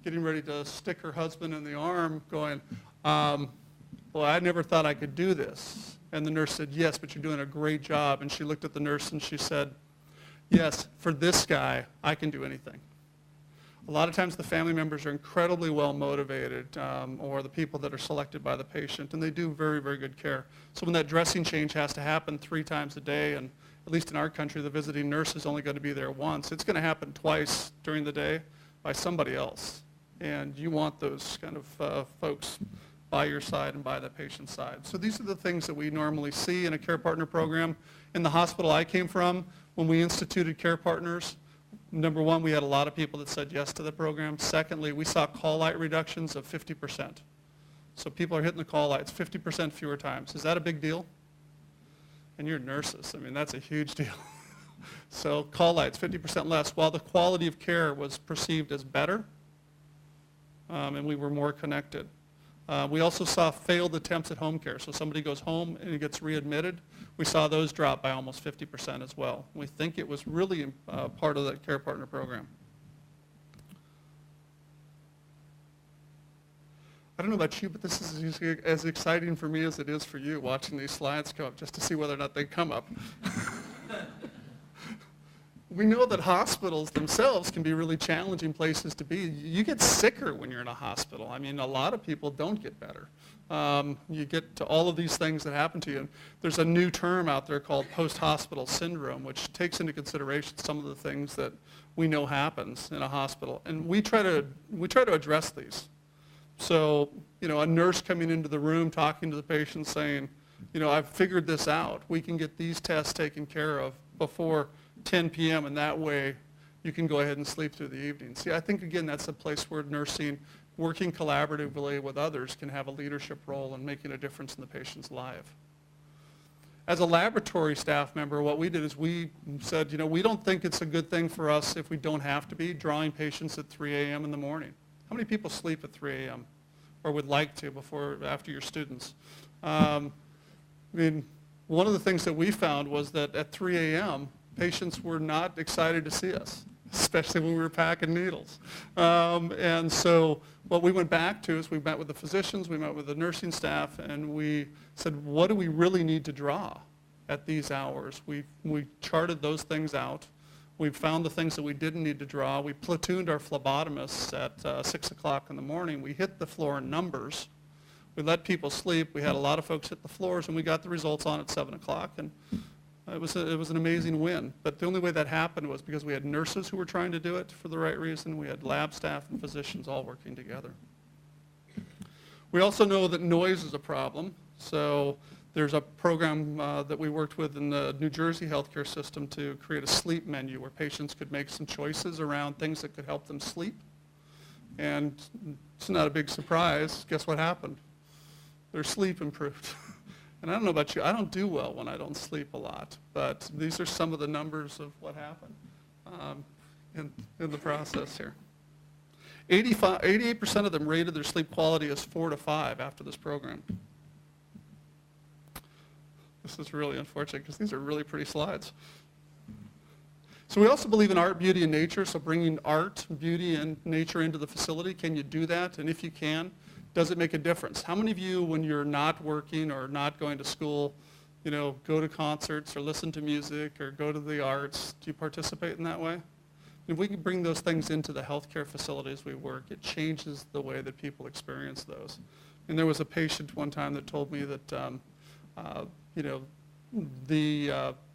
getting ready to stick her husband in the arm, going, well, I never thought I could do this. And the nurse said, yes, but you're doing a great job. And she looked at the nurse and she said, yes, for this guy, I can do anything. A lot of times the family members are incredibly well motivated, or the people that are selected by the patient, and they do very, very good care. So when that dressing change has to happen 3 times a day, and at least in our country, the visiting nurse is only going to be there once, it's going to happen twice during the day by somebody else. And you want those kind of folks by your side and by the patient's side. So these are the things that we normally see in a care partner program. In the hospital I came from, when we instituted care partners, number one, we had a lot of people that said yes to the program. Secondly, we saw call light reductions of 50%. So people are hitting the call lights 50% fewer times. Is that a big deal? And you're nurses. I mean, that's a huge deal. So call lights 50% less, while the quality of care was perceived as better, and we were more connected. We also saw failed attempts at home care. So somebody goes home and he gets readmitted. We saw those drop by almost 50% as well. We think it was really part of that care partner program. I don't know about you, but this is as exciting for me as it is for you, watching these slides come up just to see whether or not they come up. We know that hospitals themselves can be really challenging places to be. You get sicker when you're in a hospital. I mean, a lot of people don't get better. You get to all of these things that happen to you. And there's a new term out there called post-hospital syndrome, which takes into consideration some of the things that we know happens in a hospital. And we try to address these. So, a nurse coming into the room talking to the patient saying, I've figured this out. We can get these tests taken care of before 10 p.m. and that way you can go ahead and sleep through the evening. See, I think, again, that's a place where nursing working collaboratively with others can have a leadership role in making a difference in the patient's life. As a laboratory staff member, what we did is we said, we don't think it's a good thing for us if we don't have to be drawing patients at 3 a.m. in the morning. How many people sleep at 3 a.m. or would like to after your students? One of the things that we found was that at 3 a.m., patients were not excited to see us, especially when we were packing needles. And so what we went back to is we met with the physicians, we met with the nursing staff, and we said, what do we really need to draw at these hours? We charted those things out. We found the things that we didn't need to draw. We platooned our phlebotomists at 6 o'clock in the morning. We hit the floor in numbers. We let people sleep. We had a lot of folks hit the floors, and we got the results on at 7 o'clock. And it was an amazing win. But the only way that happened was because we had nurses who were trying to do it for the right reason. We had lab staff and physicians all working together. We also know that noise is a problem. So there's a program that we worked with in the New Jersey healthcare system to create a sleep menu where patients could make some choices around things that could help them sleep. And it's not a big surprise. Guess what happened? Their sleep improved. And I don't know about you, I don't do well when I don't sleep a lot, but these are some of the numbers of what happened in the process here. 88% of them rated their sleep quality as 4 to 5 after this program. This is really unfortunate because these are really pretty slides. So we also believe in art, beauty, and nature, so bringing art, beauty, and nature into the facility. Can you do that? And if you can, does it make a difference? How many of you, when you're not working or not going to school, go to concerts or listen to music or go to the arts? Do you participate in that way? If we can bring those things into the healthcare facilities we work, it changes the way that people experience those. And there was a patient one time that told me that,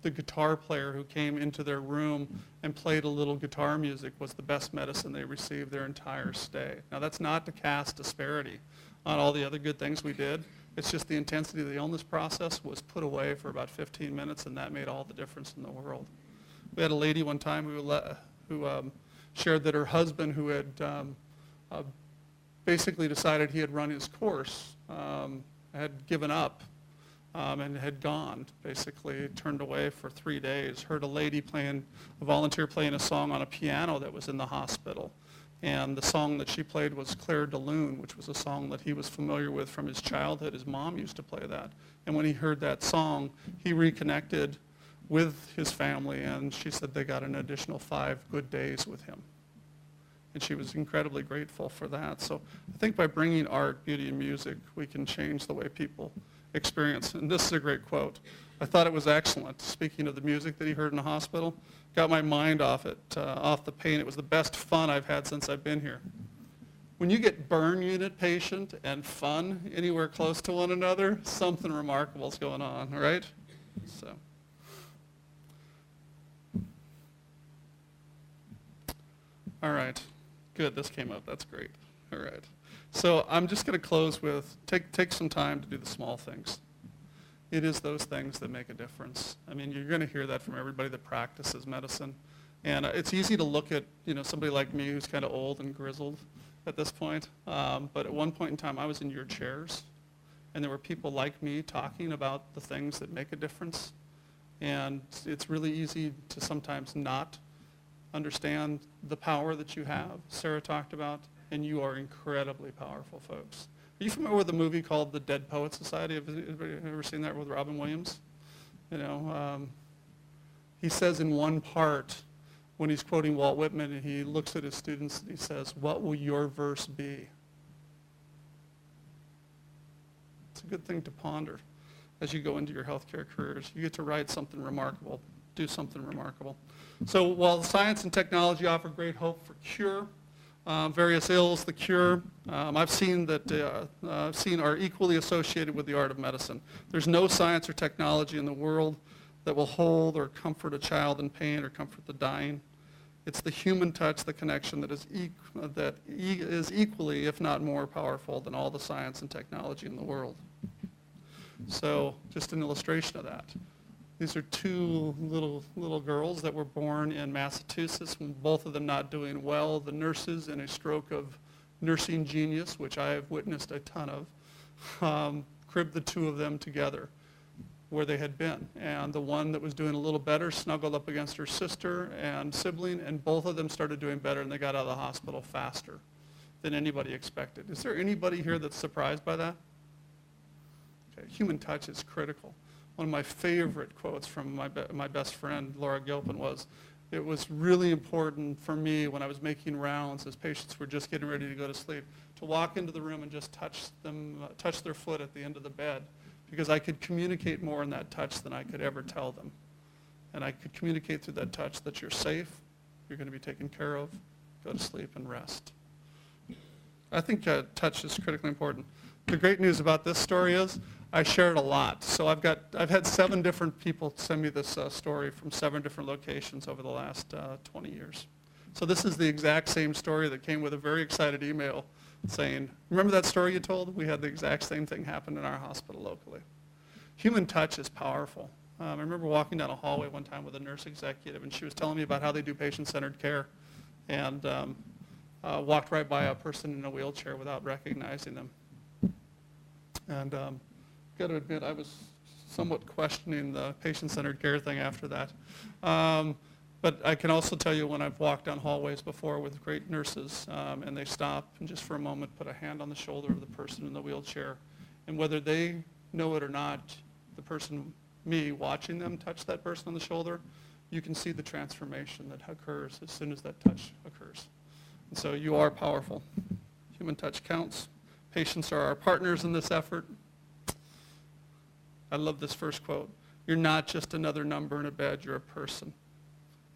the guitar player who came into their room and played a little guitar music was the best medicine they received their entire stay. Now that's not to cast disparity on all the other good things we did. It's just the intensity of the illness process was put away for about 15 minutes, and that made all the difference in the world. We had a lady one time who shared that her husband, who had basically decided he had run his course, had given up and had gone, basically turned away for 3 days, heard a volunteer playing a song on a piano that was in the hospital. And the song that she played was Claire de Lune, which was a song that he was familiar with from his childhood. His mom used to play that. And when he heard that song, he reconnected with his family, and she said they got an additional 5 good days with him. And she was incredibly grateful for that. So I think by bringing art, beauty, and music, we can change the way people experience. And this is a great quote. I thought it was excellent. Speaking of the music that he heard in the hospital, got my mind off the pain. It was the best fun I've had since I've been here. When you get burn unit patient and fun anywhere close to one another, something remarkable is going on, right? So. All right. Good, this came up. That's great. All right. So I'm just going to close with, take some time to do the small things. It is those things that make a difference. I mean, you're going to hear that from everybody that practices medicine. And it's easy to look at, somebody like me who's kind of old and grizzled at this point. But at one point in time, I was in your chairs, and there were people like me talking about the things that make a difference. And it's really easy to sometimes not understand the power that you have. Sarah talked about, and you are incredibly powerful, folks. Are you familiar with a movie called The Dead Poets Society? Have anybody ever seen that with Robin Williams? He says in one part, when he's quoting Walt Whitman, and he looks at his students and he says, "What will your verse be?" It's a good thing to ponder as you go into your healthcare careers. You get to write something remarkable, do something remarkable. So while science and technology offer great hope for cure, various ills, the cure, I've seen are equally associated with the art of medicine. There's no science or technology in the world that will hold or comfort a child in pain or comfort the dying. It's the human touch, the connection that is equally, if not more powerful than all the science and technology in the world. So just an illustration of that. These are 2 little girls that were born in Massachusetts, both of them not doing well. The nurses, in a stroke of nursing genius, which I have witnessed a ton of, cribbed the two of them together where they had been. And the one that was doing a little better snuggled up against her sister and sibling, and both of them started doing better, and they got out of the hospital faster than anybody expected. Is there anybody here that's surprised by that? Okay. Human touch is critical. One of my favorite quotes from my best friend, Laura Gilpin, was, it was really important for me when I was making rounds as patients were just getting ready to go to sleep to walk into the room and just touch their foot at the end of the bed, because I could communicate more in that touch than I could ever tell them. And I could communicate through that touch that you're safe, you're going to be taken care of, go to sleep and rest. I think touch is critically important. The great news about this story is I share it a lot. So I've had 7 different people send me this story from 7 different locations over the last 20 years. So this is the exact same story that came with a very excited email saying, remember that story you told? We had the exact same thing happen in our hospital locally. Human touch is powerful. I remember walking down a hallway one time with a nurse executive, and she was telling me about how they do patient-centered care, and walked right by a person in a wheelchair without recognizing them. And I've got to admit, I was somewhat questioning the patient-centered care thing after that. But I can also tell you when I've walked down hallways before with great nurses, and they stop and just for a moment put a hand on the shoulder of the person in the wheelchair. And whether they know it or not, the person, me, watching them touch that person on the shoulder, you can see the transformation that occurs as soon as that touch occurs. And so you are powerful. Human touch counts. Patients are our partners in this effort. I love this first quote. You're not just another number in a bed, you're a person.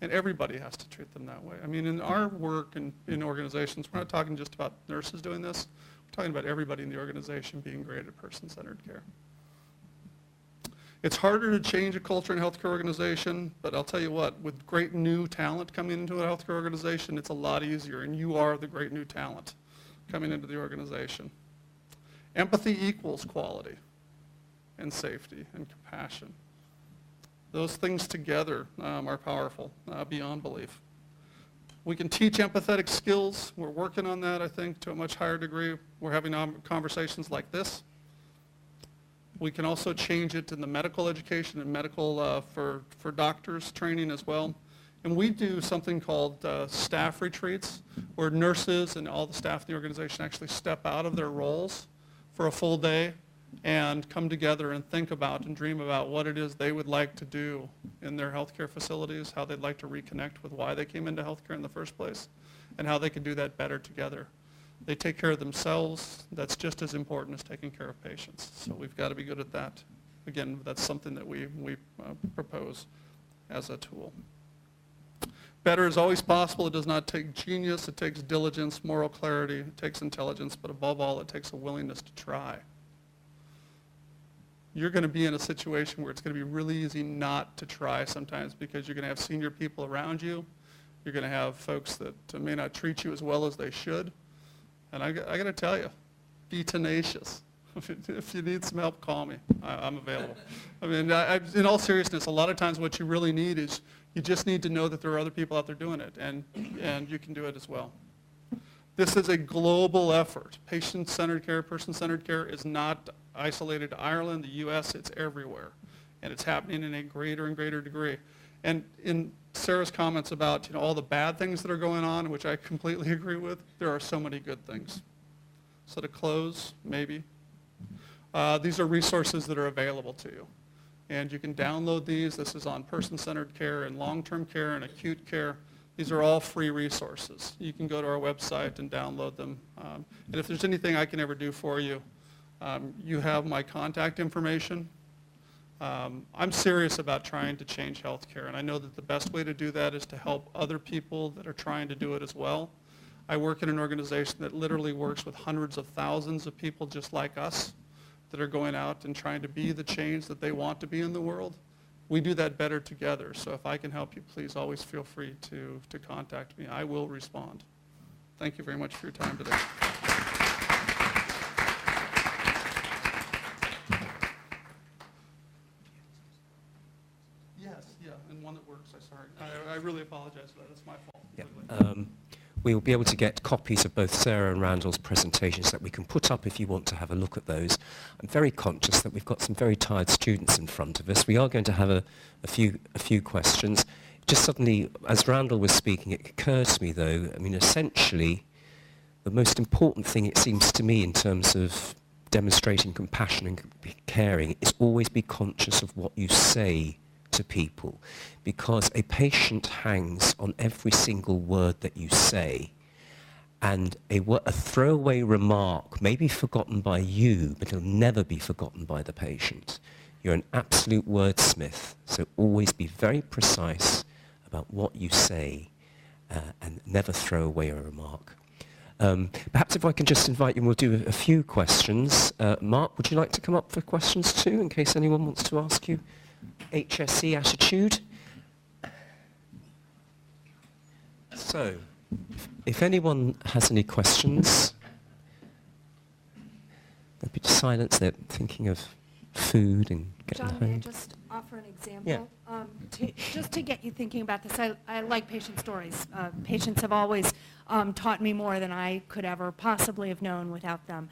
And everybody has to treat them that way. I mean, in our work in organizations, we're not talking just about nurses doing this. We're talking about everybody in the organization being great at person-centered care. It's harder to change a culture in a healthcare organization, but I'll tell you what, with great new talent coming into a healthcare organization, it's a lot easier, and you are the great new talent coming into the organization. Empathy equals quality and safety and compassion. Those things together are powerful beyond belief. We can teach empathetic skills. We're working on that, I think, to a much higher degree. We're having conversations like this. We can also change it in the medical education and medical for doctors training as well. And we do something called staff retreats, where nurses and all the staff in the organization actually step out of their roles for a full day and come together and think about and dream about what it is they would like to do in their healthcare facilities, how they'd like to reconnect with why they came into healthcare in the first place, and how they can do that better together. They take care of themselves. That's just as important as taking care of patients. So we've got to be good at that. Again, that's something that we propose as a tool. Better is always possible. It does not take genius. It takes diligence, moral clarity. It takes intelligence. But above all, it takes a willingness to try. You're going to be in a situation where it's going to be really easy not to try sometimes, because you're going to have senior people around you. You're going to have folks that may not treat you as well as they should. And I got to tell you, be tenacious. If you need some help, call me. I'm available. I mean, in all seriousness, a lot of times what you really need is you just need to know that there are other people out there doing it, and you can do it as well. This is a global effort. Patient-centered care, person-centered care is not isolated to Ireland, the U.S., it's everywhere. And it's happening in a greater and greater degree. And in Sarah's comments about all the bad things that are going on, which I completely agree with, there are so many good things. So to close, maybe, these are resources that are available to you. And you can download these. This is on person-centered care and long-term care and acute care. These are all free resources. You can go to our website and download them. And if there's anything I can ever do for you, you have my contact information. I'm serious about trying to change healthcare, and I know that the best way to do that is to help other people that are trying to do it as well. I work in an organization that literally works with hundreds of thousands of people just like us that are going out and trying to be the change that they want to be in the world. We do that better together. So if I can help you, please always feel free to contact me. I will respond. Thank you very much for your time today. Yes, yeah, and one that works, I'm sorry. I really apologize for that. It's my fault. Yeah. we'll be able to get copies of both Sarah and Randall's presentations that we can put up if you want to have a look at those. I'm very conscious that we've got some very tired students in front of us. We are going to have a few questions. Just suddenly, as Randall was speaking, it occurred to me though, I mean, essentially, the most important thing, it seems to me, in terms of demonstrating compassion and caring is always be conscious of what you say to people, because a patient hangs on every single word that you say, and a throwaway remark may be forgotten by you, but it'll never be forgotten by the patient. You're an absolute wordsmith, so always be very precise about what you say and never throw away a remark. Perhaps if I can just invite you, and we'll do a few questions. Mark, would you like to come up for questions too, in case anyone wants to ask you HSE attitude? So, if anyone has any questions, there'll be silence. They're thinking of food and getting John, home. may I just offer an example? Yeah. Just to get you thinking about this, I like patient stories. Patients have always taught me more than I could ever possibly have known without them.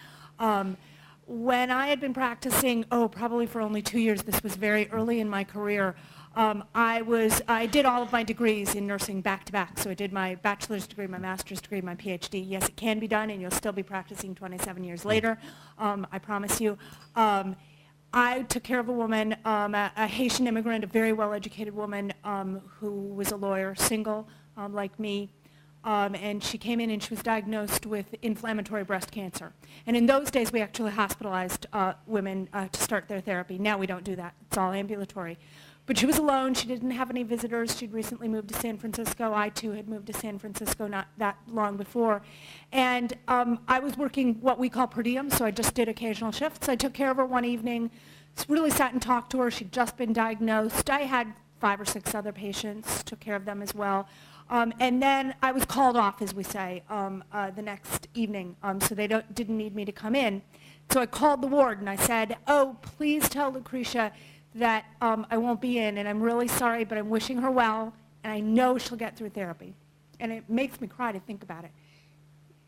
When I had been practicing, probably for only 2 years, this was very early in my career, I did all of my degrees in nursing back to back. So I did my bachelor's degree, my master's degree, my PhD. Yes, it can be done, and you'll still be practicing 27 years later, I promise you. I took care of a woman, a Haitian immigrant, a very well-educated woman who was a lawyer, single, like me. And she came in and she was diagnosed with inflammatory breast cancer. And in those days, we actually hospitalized women to start their therapy. Now we don't do that. It's all ambulatory. But she was alone. She didn't have any visitors. She'd recently moved to San Francisco. I, too, had moved to San Francisco not that long before. And I was working what we call per diem, so I just did occasional shifts. I took care of her one evening, really sat and talked to her. She'd just been diagnosed. I had 5 or 6 other patients, took care of them as well. And then I was called off, as we say, the next evening, so they didn't need me to come in. So I called the ward and I said, "Oh, please tell Lucretia that I won't be in, and I'm really sorry, but I'm wishing her well, and I know she'll get through therapy." And it makes me cry to think about it.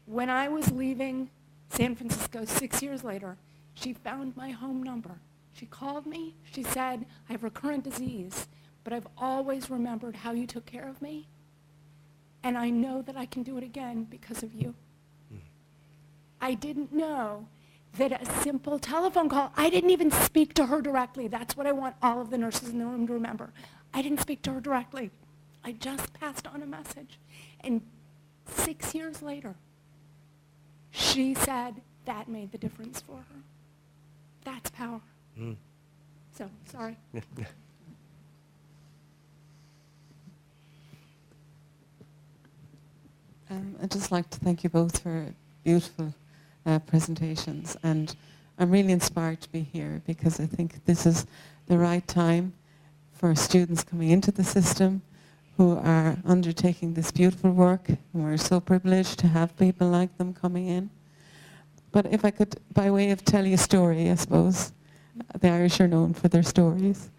When I was leaving San Francisco 6 years later, she found my home number. She called me. She said, "I have recurrent disease, but I've always remembered how you took care of me, and I know that I can do it again because of you." I didn't know that a simple telephone call, I didn't even speak to her directly. That's what I want all of the nurses in the room to remember. I didn't speak to her directly. I just passed on a message. And 6 years later, she said that made the difference for her. That's power. So, sorry. I'd just like to thank you both for beautiful presentations, and I'm really inspired to be here because I think this is the right time for students coming into the system who are undertaking this beautiful work, and we're so privileged to have people like them coming in. But if I could, by way of tell you a story, I suppose, the Irish are known for their stories.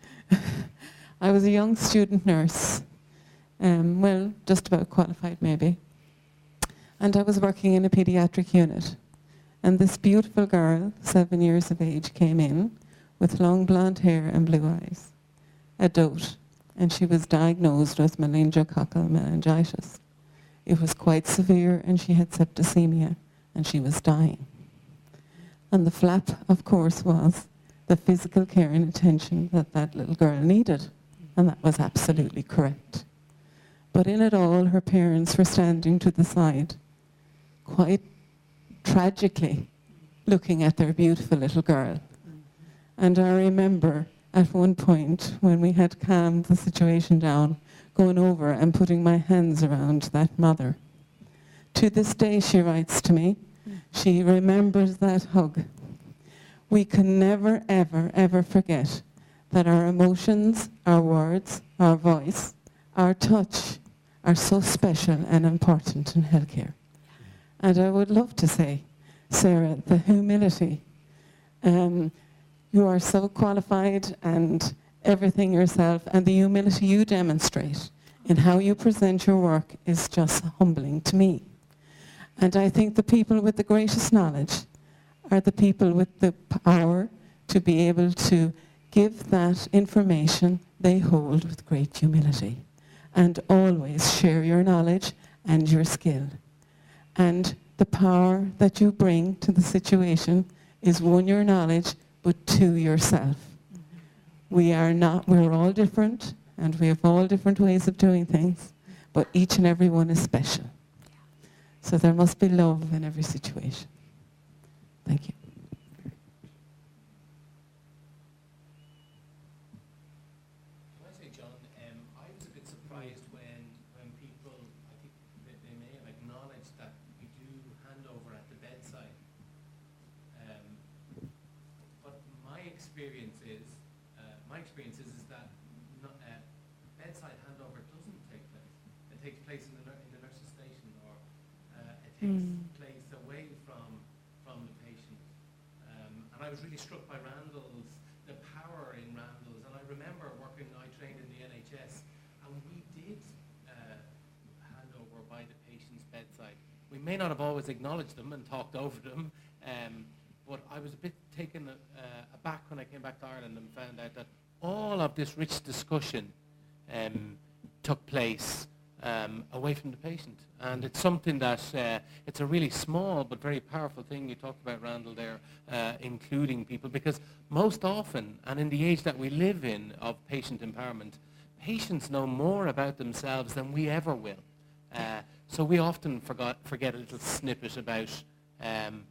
I was a young student nurse, well, just about qualified maybe, and I was working in a pediatric unit. And this beautiful girl, 7 years of age, came in with long blonde hair and blue eyes, a dote, and she was diagnosed with meningococcal meningitis. It was quite severe, and she had septicemia, and she was dying. And the flap, of course, was the physical care and attention that that little girl needed, and that was absolutely correct. But in it all, her parents were standing to the side, quite tragically looking at their beautiful little girl. And I remember at one point when we had calmed the situation down, going over and putting my hands around that mother. To this day, she writes to me, she remembers that hug. We can never, ever, ever forget that our emotions, our words, our voice, our touch are so special and important in healthcare. And I would love to say, Sarah, the humility. You are so qualified and everything yourself, and the humility you demonstrate in how you present your work is just humbling to me. And I think the people with the greatest knowledge are the people with the power to be able to give that information they hold with great humility. And always share your knowledge and your skill. And the power that you bring to the situation is, one, your knowledge, but two, yourself. We're all different, and we have all different ways of doing things, but each and every one is special. So there must be love in every situation. Thank you. Can I say, John, I was a bit surprised when people, I think that they may have acknowledged that we do handover at the bedside. But my experience is that bedside handover doesn't take place. It takes place in the nurse's station, or it takes place away from the patient. And I was really struck by the power in Randall's. And I remember I trained in the NHS, and we did handover by the patient's bedside. We may not have always acknowledged them and talked over them, but I was a bit taken aback when I came back to Ireland and found out that all of this rich discussion took place away from the patient. And it's something that, it's a really small but very powerful thing you talked about, Randall, there, including people, because most often, and in the age that we live in of patient empowerment, patients know more about themselves than we ever will. So we often forget a little snippet about an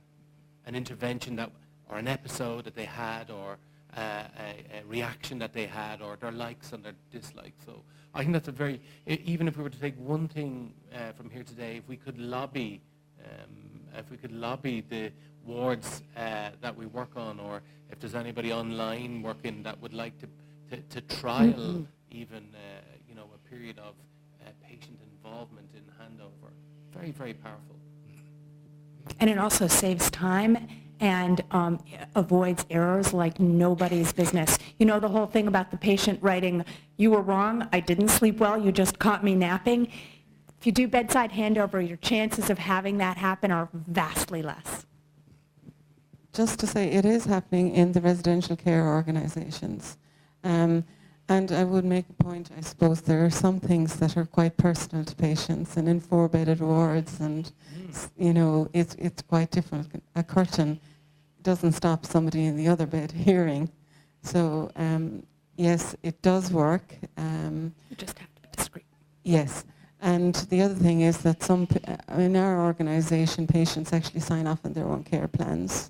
intervention or an episode that they had, or a reaction that they had, or their likes and their dislikes. So I think that's even if we were to take one thing from here today, if we could lobby the wards that we work on, or if there's anybody online working that would like to trial even a period of patient involvement in handover, very, very powerful. And it also saves time and avoids errors like nobody's business. You know the whole thing about the patient writing, "You were wrong, I didn't sleep well, you just caught me napping." If you do bedside handover, your chances of having that happen are vastly less. Just to say, it is happening in the residential care organisations. And I would make a point, I suppose, there are some things that are quite personal to patients, and in 4-bedded wards, and it's quite different. A curtain doesn't stop somebody in the other bed hearing. So yes, it does work. You just have to be discreet. Yes. And the other thing is that in our organisation, patients actually sign off on their own care plans.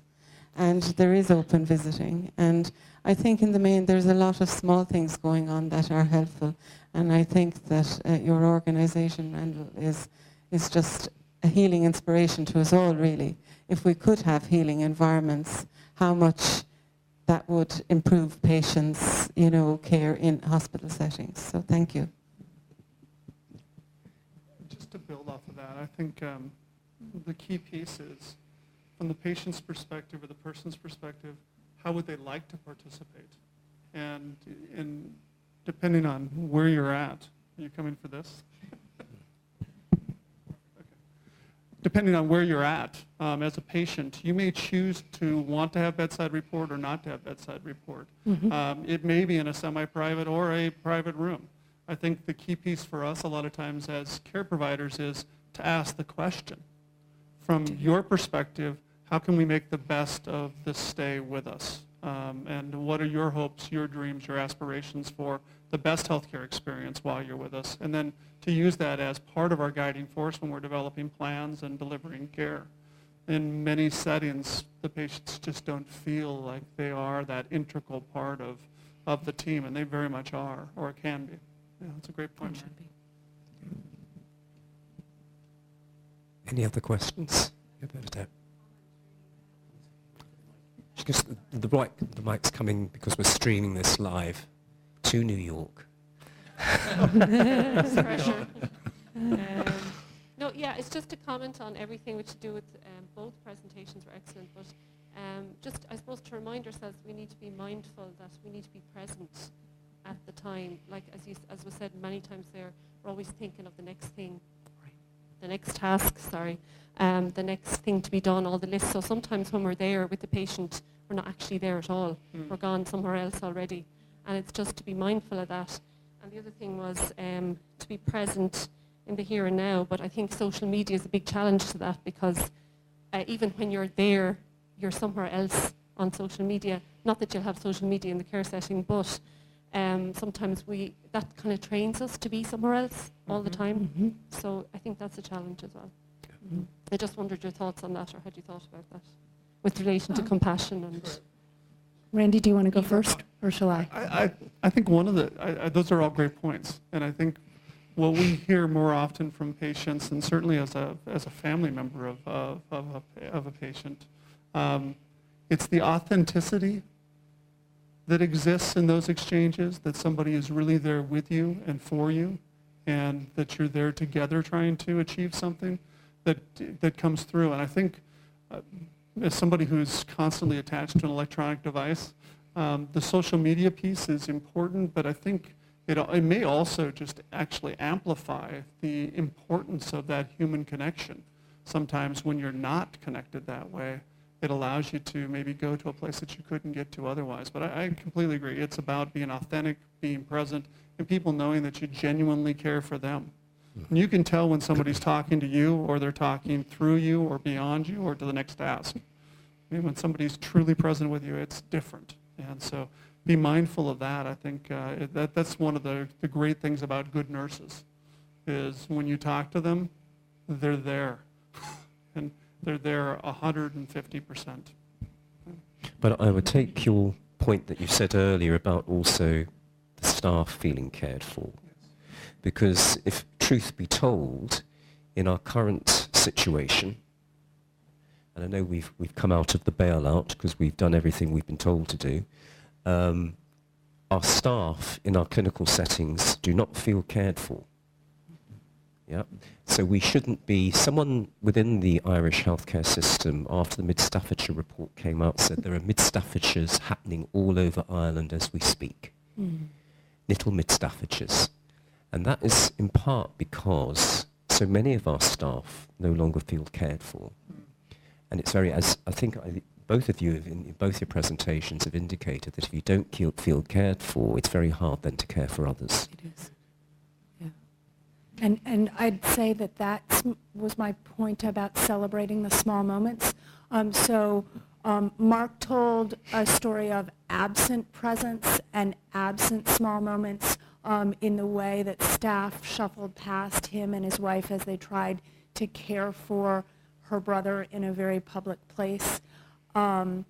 And there is open visiting. And I think in the main there's a lot of small things going on that are helpful. And I think that your organisation, Randall, is just a healing inspiration to us all, really. If we could have healing environments, how much that would improve patients' care in hospital settings. So thank you. Just to build off of that, I think the key piece is, from the patient's perspective or the person's perspective, how would they like to participate? And depending on where you're at, are you coming for this? Okay. Depending on where you're at as a patient, you may choose to want to have bedside report or not to have bedside report. It may be in a semi-private or a private room. I think the key piece for us a lot of times as care providers is to ask the question, from your perspective, how can we make the best of this stay with us? And what are your hopes, your dreams, your aspirations for the best healthcare experience while you're with us? And then to use that as part of our guiding force when we're developing plans and delivering care. In many settings, the patients just don't feel like they are that integral part of the team, and they very much are, or can be. Yeah, that's a great point. Any other questions? Just the mic's coming because we're streaming this live to New York. Pressure. No, yeah, it's just a comment on everything which to do with both presentations were excellent, but just, I suppose, to remind ourselves we need to be mindful that we need to be present at the time. Like, as was said many times there, we're always thinking of the next thing, the next task, the next thing to be done, all the lists. So sometimes when we're there with the patient, we're not actually there at all. We're gone somewhere else already. And it's just to be mindful of that. And the other thing was to be present in the here and now. But I think social media is a big challenge to that, because even when you're there, you're somewhere else on social media. Not that you'll have social media in the care setting, but sometimes that kind of trains us to be somewhere else all the time. So I think that's a challenge as well. I just wondered your thoughts on that, or had you thought about that with relation to compassion and... Randy, do you want to go first, or shall I? I think one of those are all great points, and I think what we hear more often from patients, and certainly as a family member of a patient, it's the authenticity that exists in those exchanges, that somebody is really there with you and for you, and that you're there together trying to achieve something that comes through. And I think as somebody who's constantly attached to an electronic device, the social media piece is important, but I think it may also just actually amplify the importance of that human connection. Sometimes when you're not connected that way, it allows you to maybe go to a place that you couldn't get to otherwise. But I completely agree. It's about being authentic, being present, and people knowing that you genuinely care for them. And you can tell when somebody's talking to you, or they're talking through you, or beyond you, or to the next task. I mean, when somebody's truly present with you, it's different. And so be mindful of that. I think that's one of the great things about good nurses, is when you talk to them, they're there. And they're there 150%. But I would take your point that you said earlier about also the staff feeling cared for. Because if truth be told, in our current situation, and I know we've come out of the bailout because we've done everything we've been told to do, our staff in our clinical settings do not feel cared for. Yeah. So we shouldn't be, someone within the Irish healthcare system, after the Mid-Staffordshire report came out, said there are Mid-Staffordshires happening all over Ireland as we speak. Little Mid-Staffordshires. And that is in part because so many of our staff no longer feel cared for. And it's very, as I think both of you have in both your presentations have indicated, that if you don't feel cared for, it's very hard then to care for others. It is. Yeah. And I'd say that was my point about celebrating the small moments. Mark told a story of absent presence and absent small moments in the way that staff shuffled past him and his wife as they tried to care for her brother in a very public place. Randy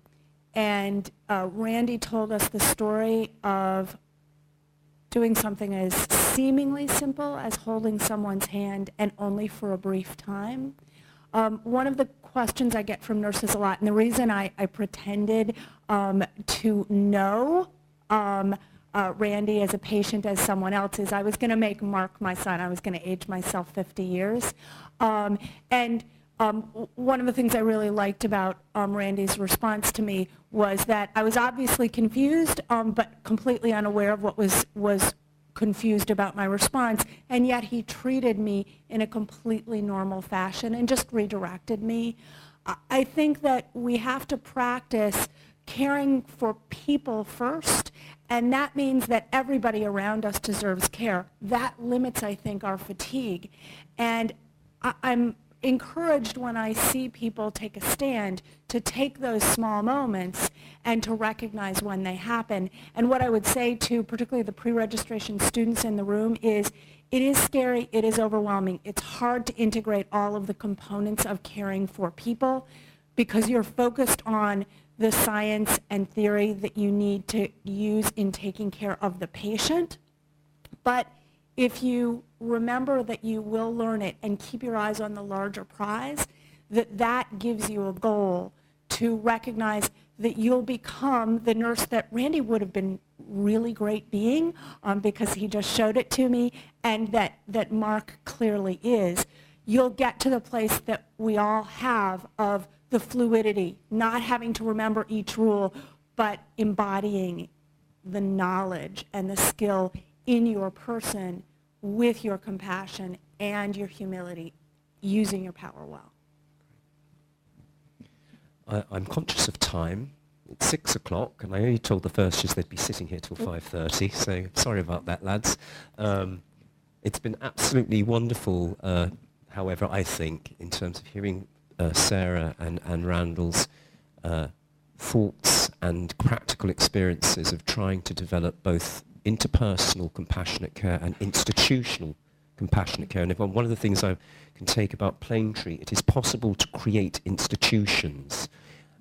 told us the story of doing something as seemingly simple as holding someone's hand, and only for a brief time. One of the questions I get from nurses a lot, and the reason I pretended to know Randy as a patient as someone else, is I was going to make Mark my son. I was going to age myself 50 years. One of the things I really liked about Randy's response to me was that I was obviously confused, but completely unaware of what was confused about my response, and yet he treated me in a completely normal fashion and just redirected me. I think that we have to practice caring for people first, and that means that everybody around us deserves care. That limits, I think, our fatigue. And I'm encouraged when I see people take a stand to take those small moments and to recognize when they happen. And what I would say to particularly the pre-registration students in the room is, it is scary, it is overwhelming. It's hard to integrate all of the components of caring for people because you're focused on the science and theory that you need to use in taking care of the patient. But if you remember that you will learn it and keep your eyes on the larger prize, that gives you a goal to recognize that you'll become the nurse that Randy would have been really great being because he just showed it to me, and that Mark clearly is. You'll get to the place that we all have of the fluidity, not having to remember each rule, but embodying the knowledge and the skill in your person with your compassion and your humility, using your power well. I'm conscious of time. It's 6 o'clock, and I only told the first years they'd be sitting here till 5:30, so sorry about that, lads. It's been absolutely wonderful, however, I think, in terms of hearing Sarah and Randall's thoughts and practical experiences of trying to develop both interpersonal compassionate care and institutional compassionate care. And if one of the things I can take about Planetree, it is possible to create institutions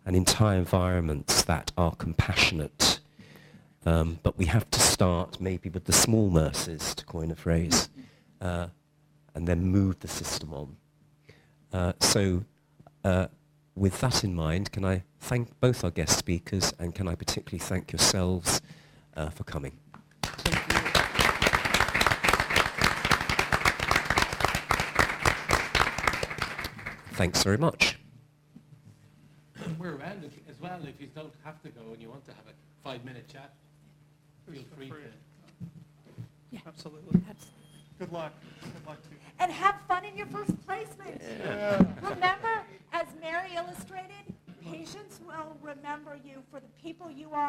and entire environments that are compassionate. But we have to start maybe with the small mercies, to coin a phrase, and then move the system on. So with that in mind, can I thank both our guest speakers, and can I particularly thank yourselves for coming. Thanks very much. We're around as well if you don't have to go and you want to have a 5-minute chat. Feel free to. Yeah. Absolutely. Good luck. Good luck to you. And have fun in your first placement. Yeah. Remember, as Mary illustrated, patients will remember you for the people you are